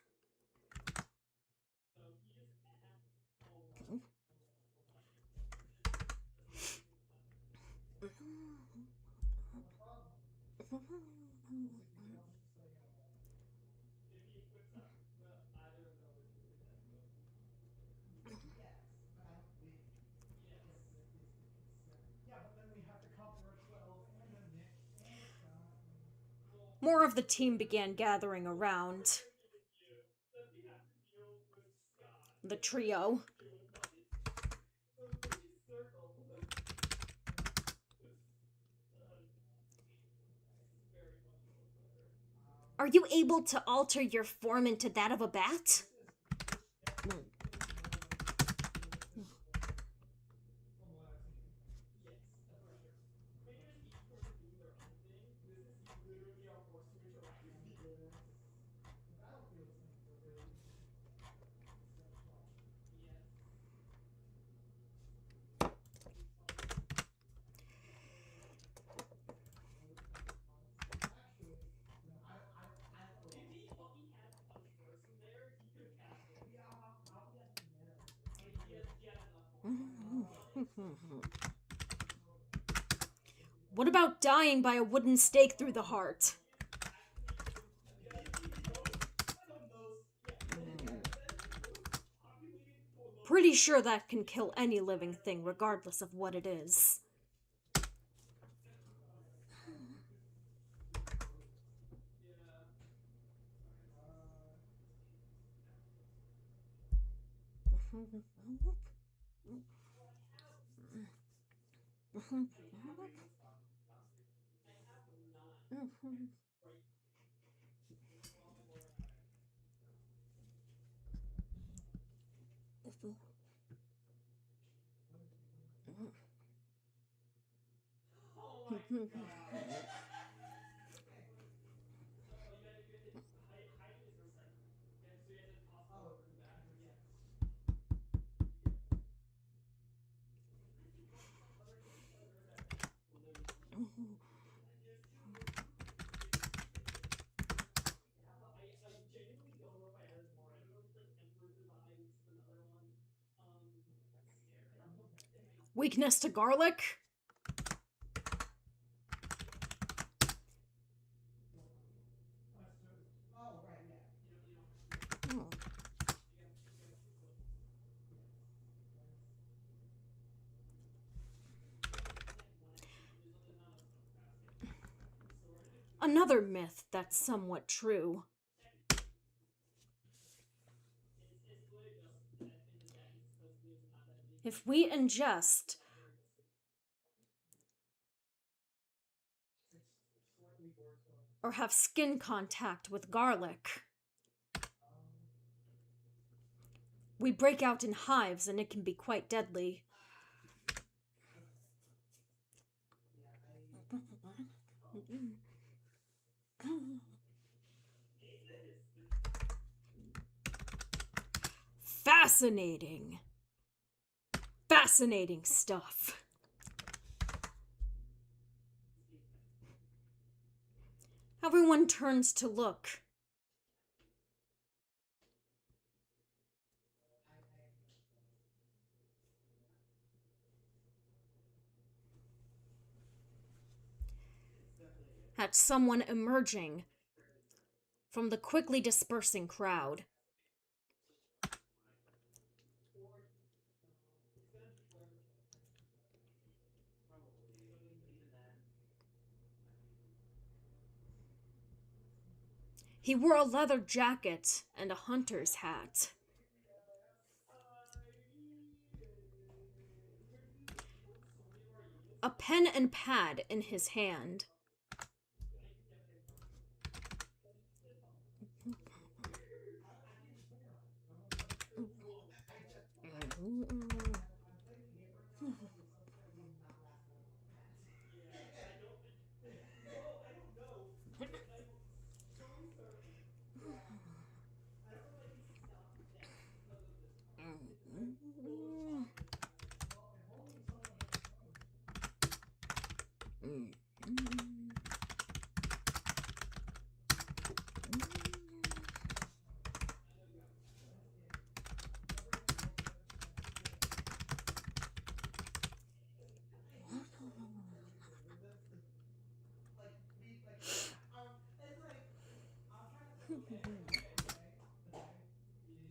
More of the team began gathering around the trio. Are you able to alter your form into that of a bat? What about dying by a wooden stake through the heart? Pretty sure that can kill any living thing, regardless of what it is. Weakness to garlic? Another myth that's somewhat true. If we ingest or have skin contact with garlic, we break out in hives and it can be quite deadly. Fascinating. Fascinating stuff. Everyone turns to look. At someone emerging from the quickly dispersing crowd. He wore a leather jacket and a hunter's hat. A pen and pad in his hand.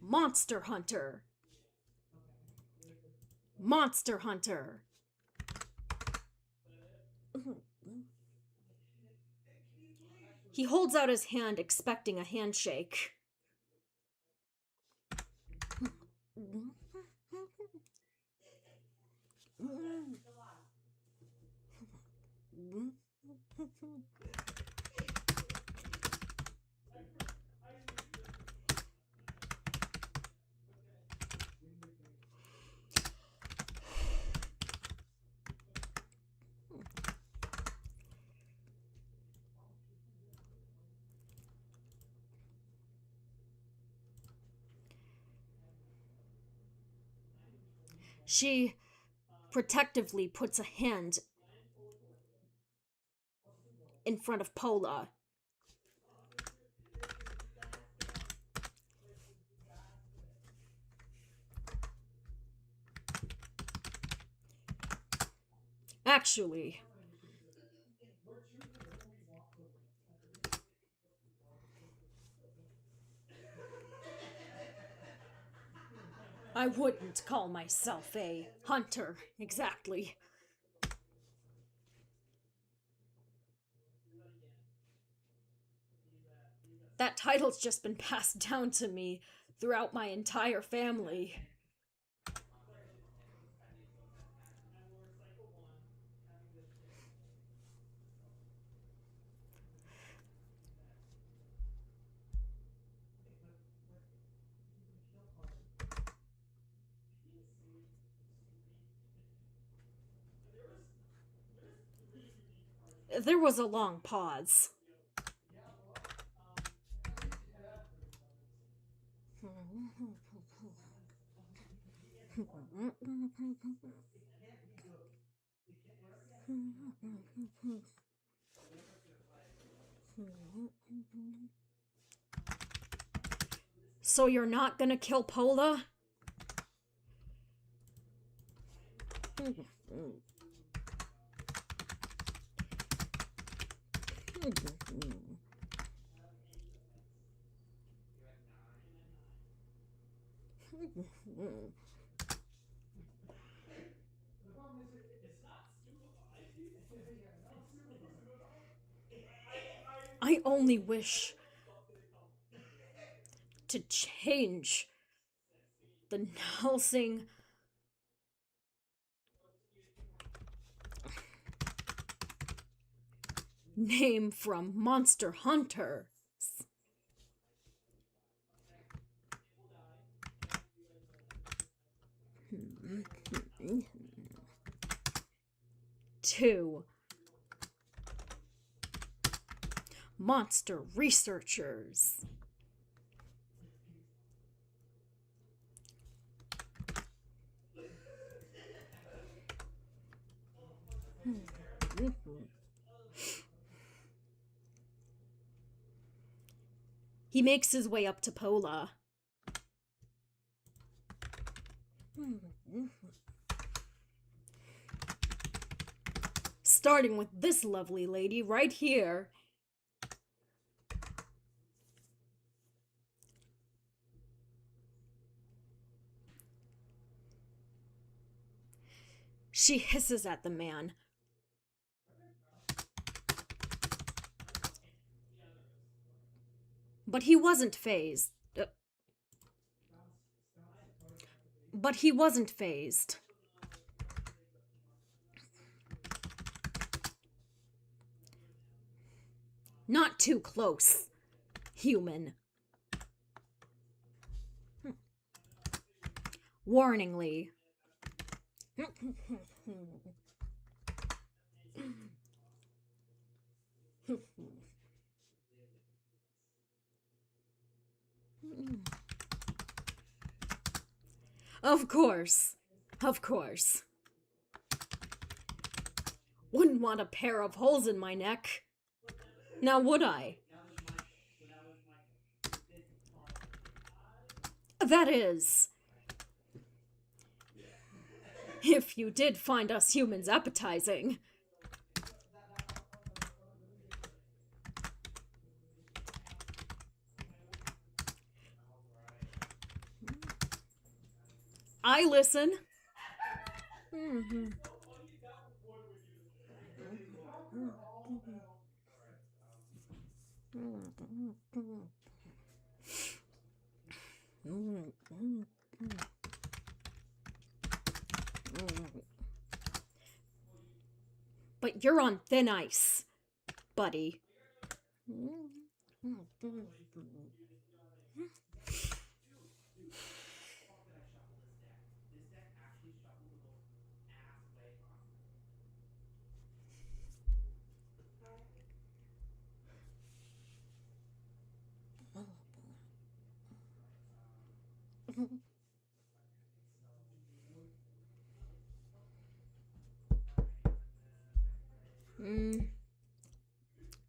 Monster Hunter. Monster Hunter. He holds out his hand, expecting a handshake. She protectively puts a hand in front of Pola. Actually, I wouldn't call myself a hunter, exactly. That title's just been passed down to me throughout my entire family. There was a long pause. So you're not gonna kill Pola? I only wish to change the Helsing name from Monster Hunter to Monster Researchers. He makes his way up to Pola. Starting with this lovely lady right here. She hisses at the man. But he wasn't phased. But he wasn't phased. Not too close, human. Warningly. Of course. Of course. Wouldn't want a pair of holes in my neck. Now would I? That is, if you did find us humans appetizing. I listen. But you're on thin ice, buddy.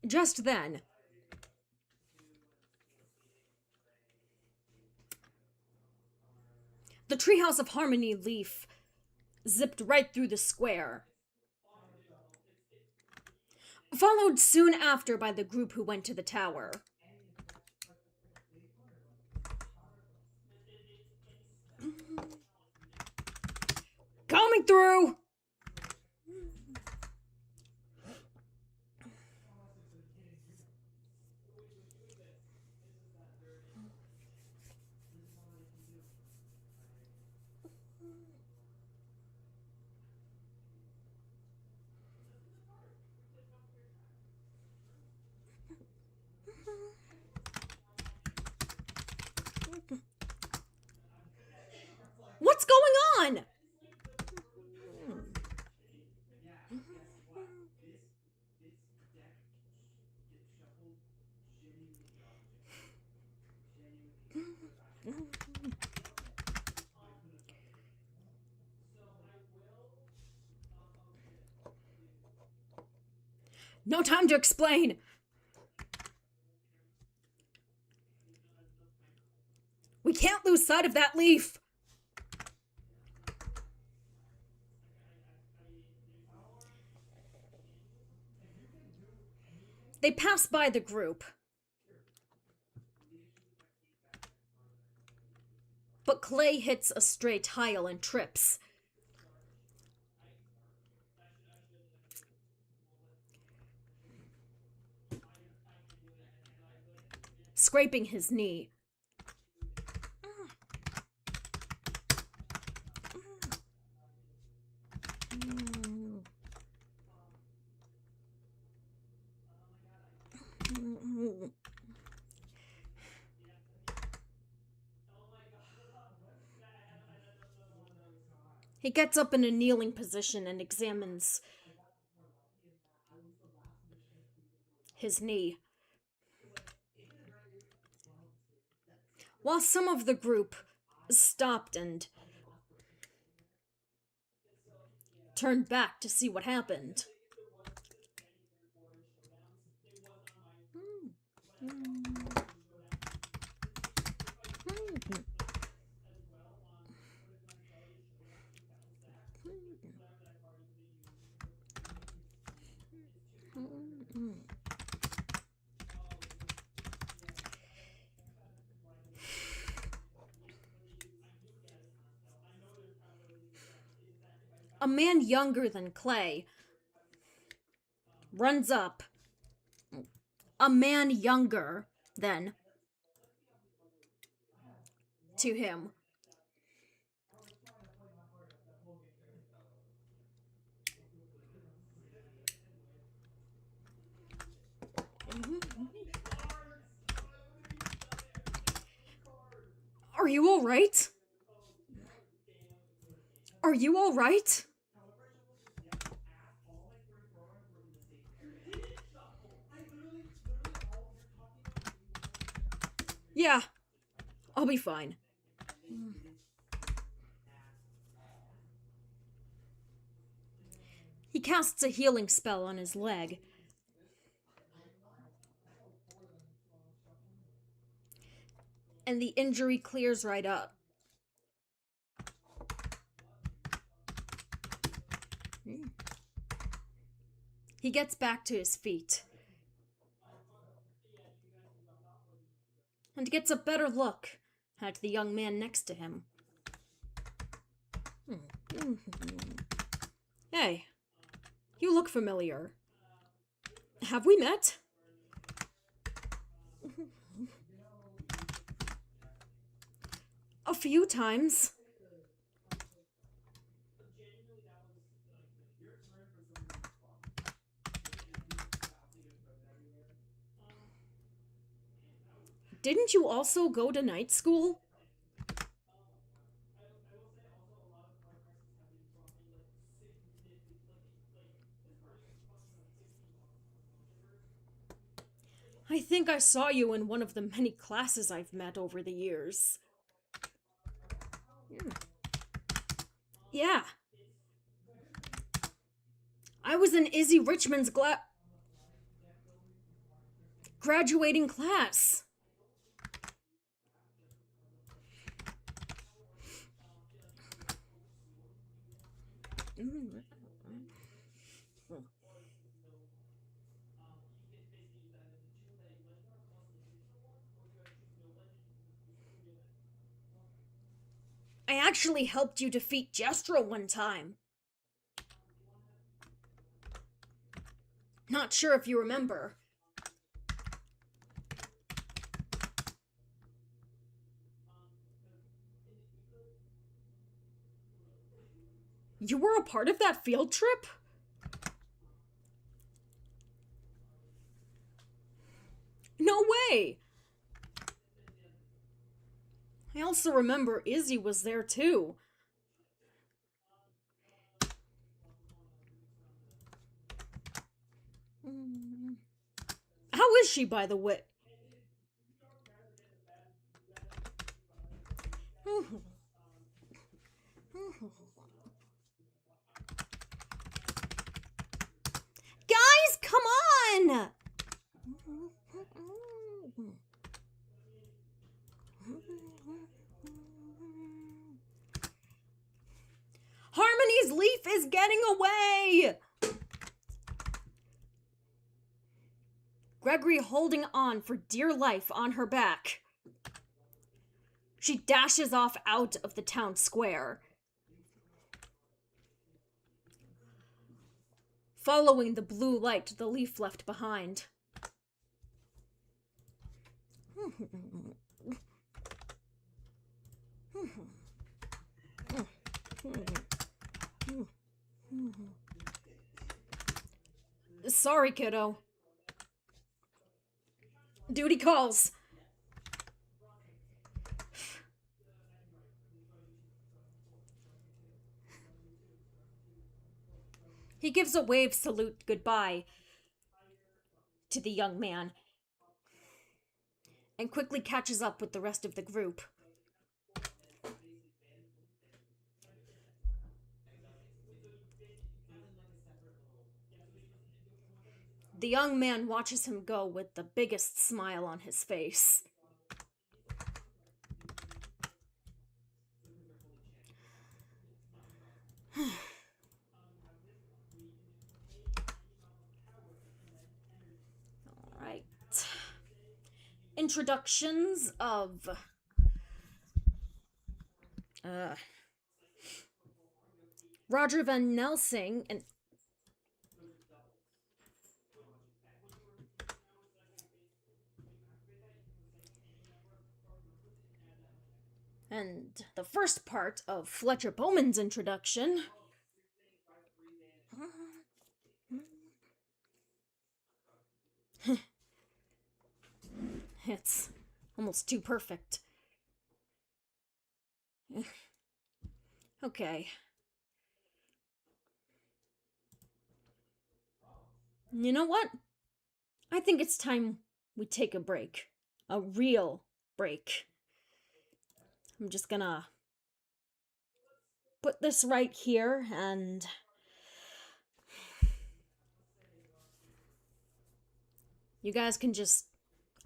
Just then, the Treehouse of Harmony leaf zipped right through the square followed soon after by the group who went to the tower. Coming through! What's going on? No time to explain. We can't lose sight of that leaf. They pass by the group. But Clay hits a stray tile and trips. Scraping his knee. He gets up in a kneeling position and examines his knee. While some of the group stopped and turned back to see what happened. A man younger than Clay runs up. A man younger than to him. Are you all right? Are you all right? Yeah, I'll be fine. He casts a healing spell on his leg. And the injury clears right up. He gets back to his feet. And gets a better look at the young man next to him. Hey, you look familiar. Have we met? A few times. Didn't you also go to night school? I think I saw you in one of the many classes I've met over the years. Yeah. I was in Izzy Richmond's graduating class. I actually helped you defeat Jestro one time. Not sure if you remember. You were a part of that field trip? No way! I also remember Izzy was there too. How is she, by the way? Guys, come on! Harmony's leaf is getting away! Gregory holding on for dear life on her back. She dashes off out of the town square, following the blue light the leaf left behind. Sorry, kiddo. Duty calls. He gives a wave salute goodbye to the young man and quickly catches up with the rest of the group. The young man watches him go with the biggest smile on his face. Alright. Introductions of Roger Van Helsing and the first part of Fletcher Bowman's introduction. It's almost too perfect. Okay. You know what? I think it's time we take a break. A real break. I'm just gonna put this right here and you guys can just,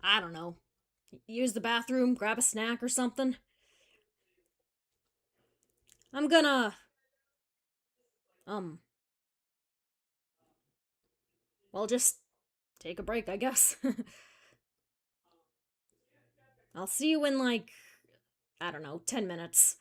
I don't know, use the bathroom, grab a snack or something. I'm gonna, well, just take a break, I guess. I'll see you in like, I don't know, 10 minutes.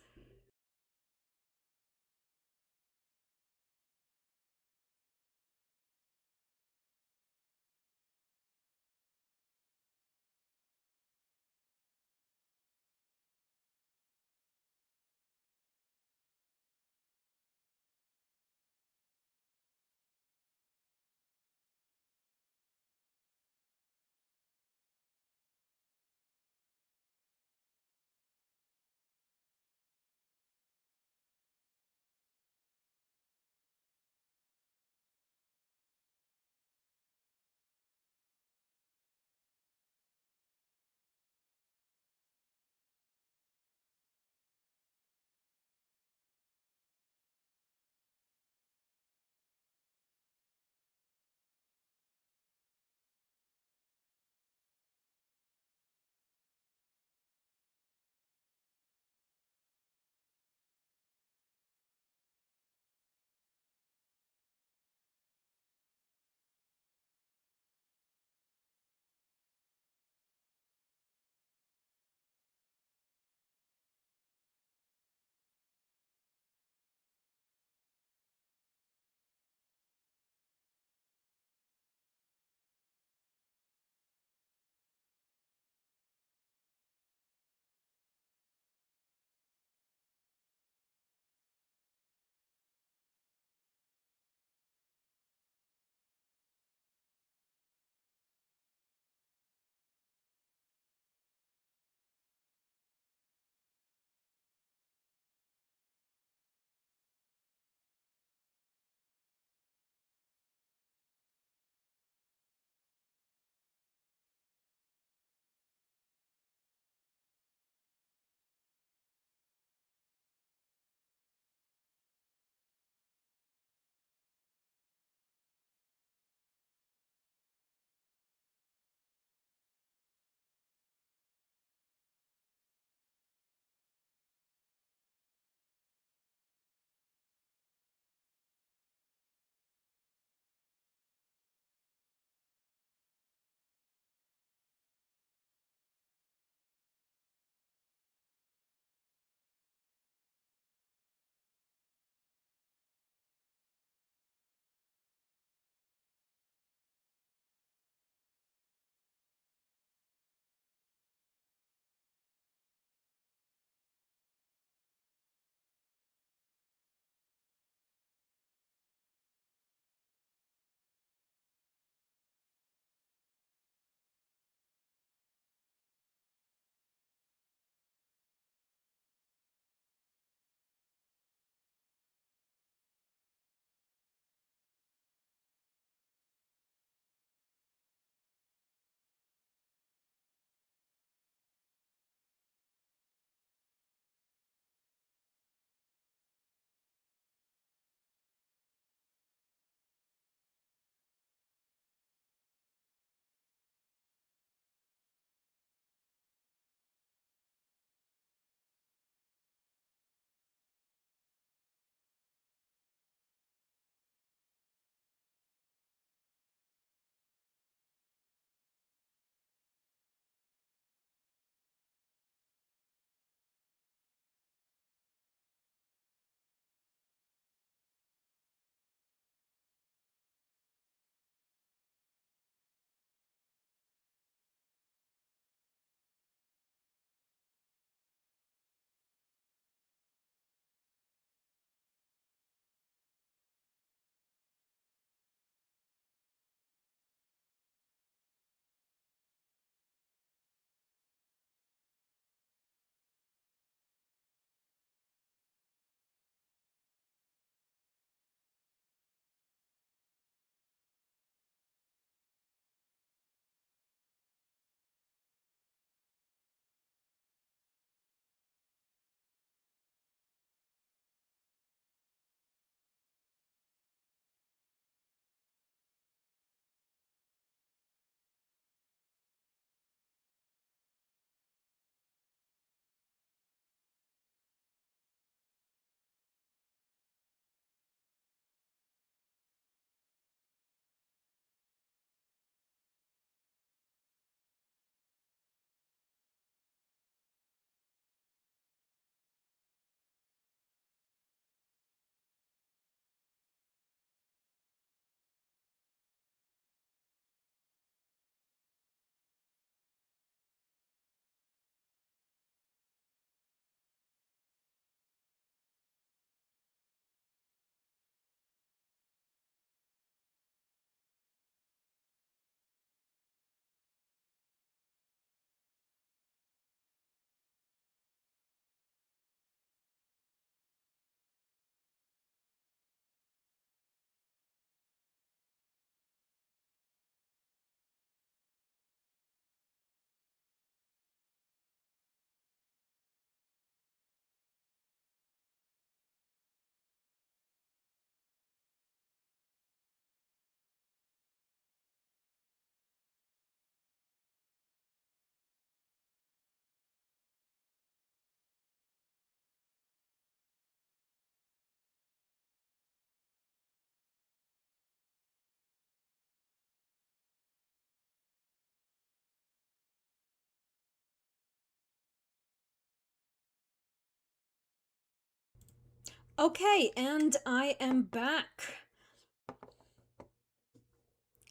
Okay, and I am back.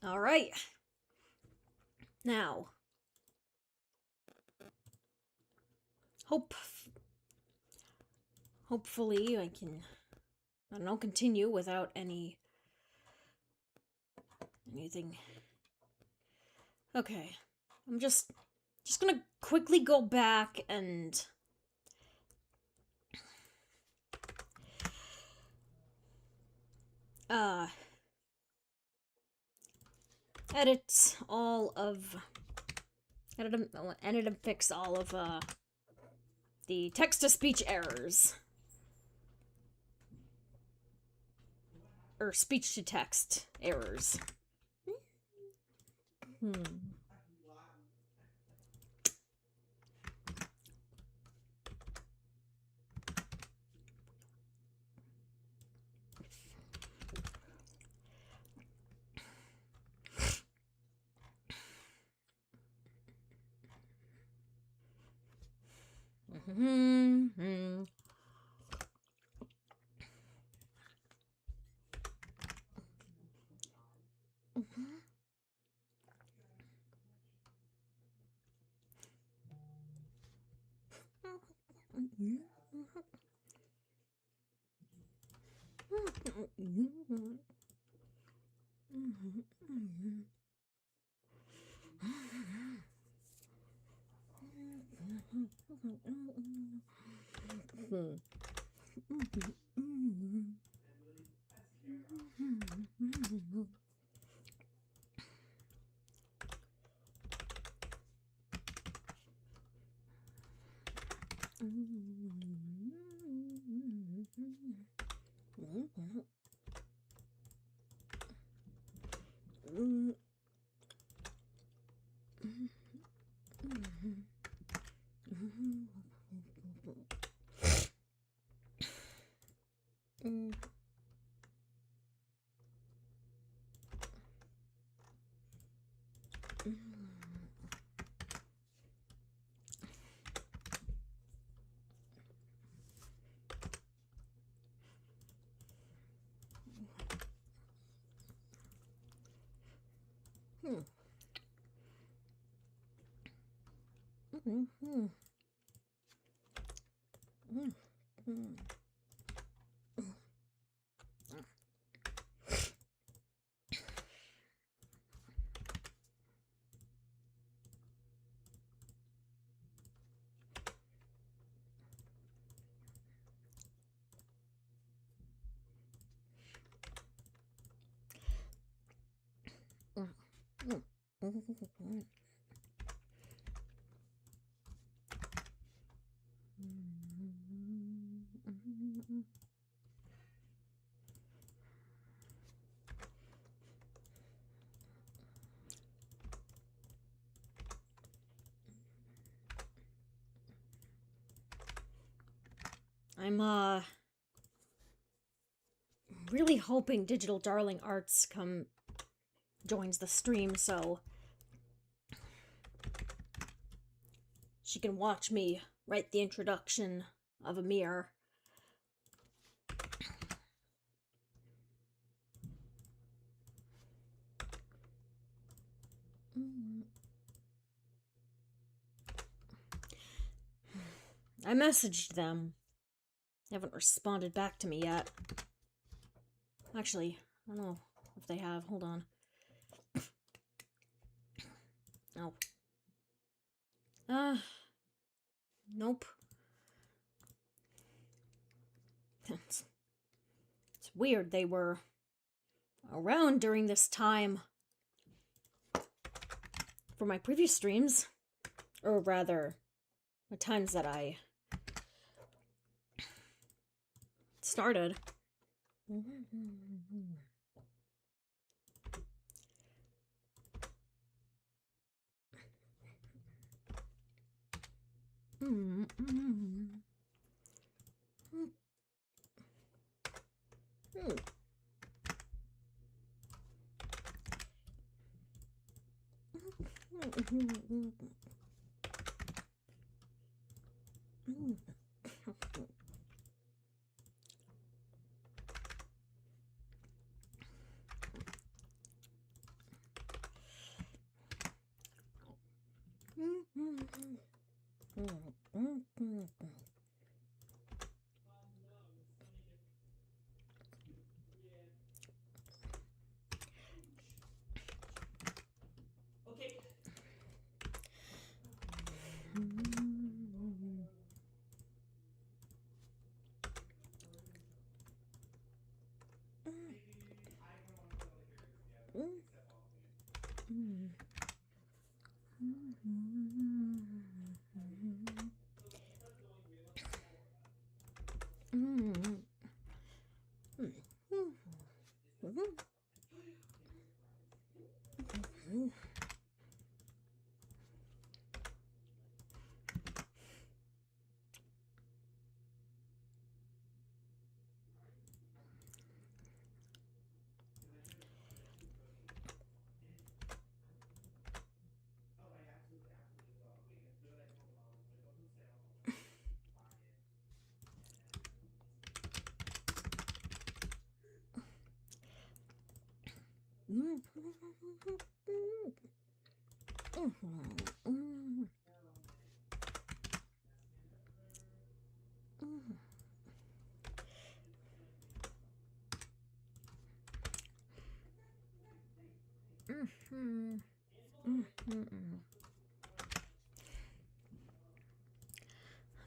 Alright. Now. Hopefully I can, I don't know, continue without anything. Okay. I'm just gonna quickly go back and edit and fix all of the text-to-speech errors. Or speech-to-text errors. I'm really hoping Digital Darling Arts joins the stream so she can watch me write the introduction of Amir. I messaged them. They haven't responded back to me yet. Actually, I don't know if they have. Hold on. No. Nope. It's weird. They were around during this time for my previous streams. Or rather, the times that I started.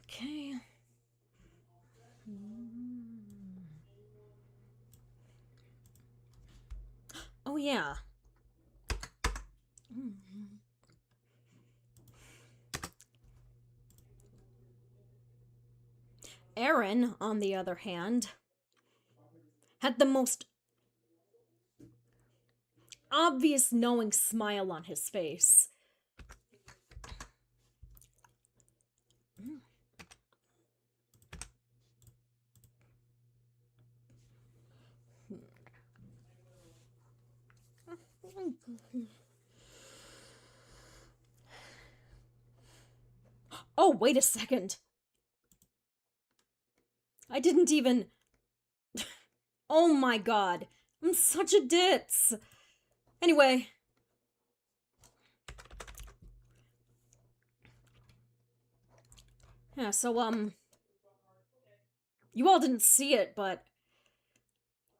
Okay. Oh, yeah. Aaron, on the other hand, had the most obvious knowing smile on his face. Oh, wait a second. I didn't even... Oh my god. I'm such a ditz. Anyway. Yeah, so, you all didn't see it, but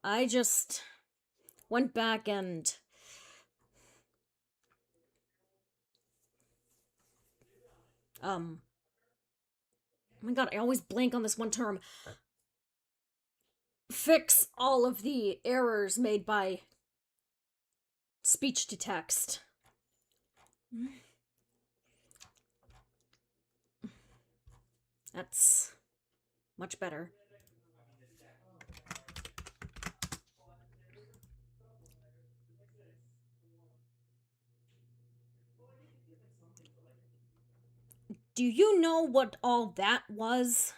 I just went back and... Oh my god, I always blank on this one term. Fix all of the errors made by speech to text. That's much better. Do you know what all that was?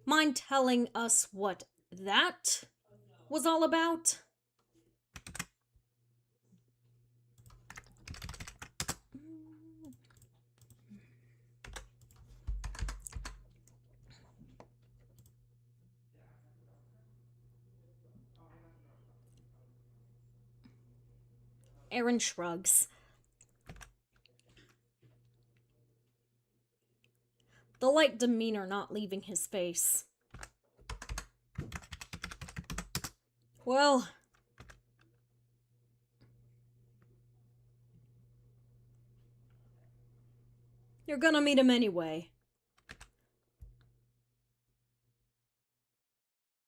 Mind telling us what that was all about? Aaron shrugs. The light demeanor not leaving his face. Well... You're gonna meet him anyway.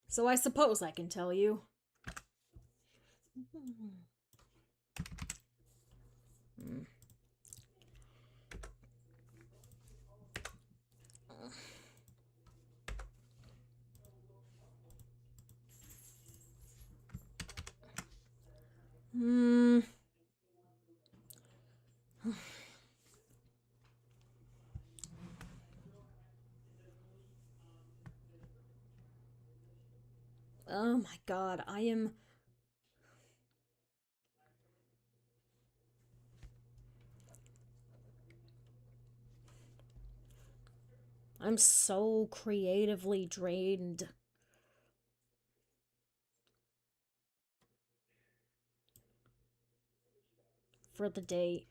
So I suppose I can tell you. Oh my god, I'm so creatively drained. For the day.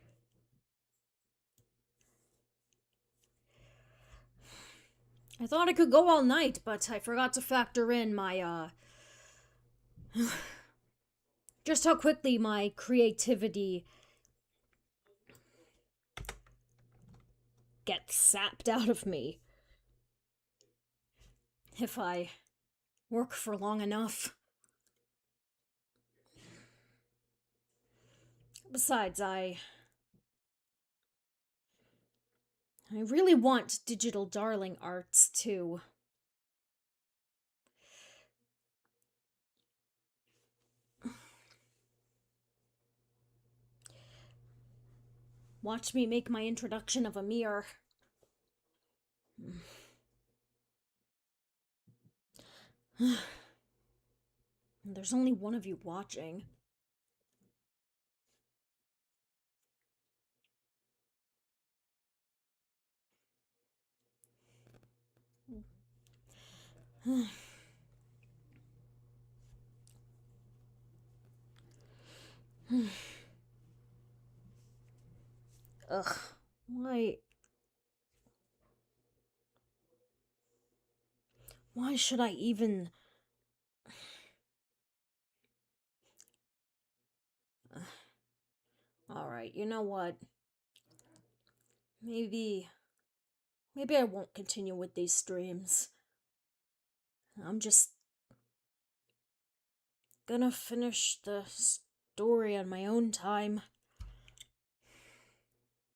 I thought I could go all night, but I forgot to factor in my, just how quickly my creativity gets sapped out of me if I work for long enough. Besides, I really want Digital Darling Arts too. Watch me make my introduction of a mirror. There's only one of you watching. Ugh, why... Why should I even... Alright, you know what? Maybe I won't continue with these streams. I'm just gonna finish the story on my own time.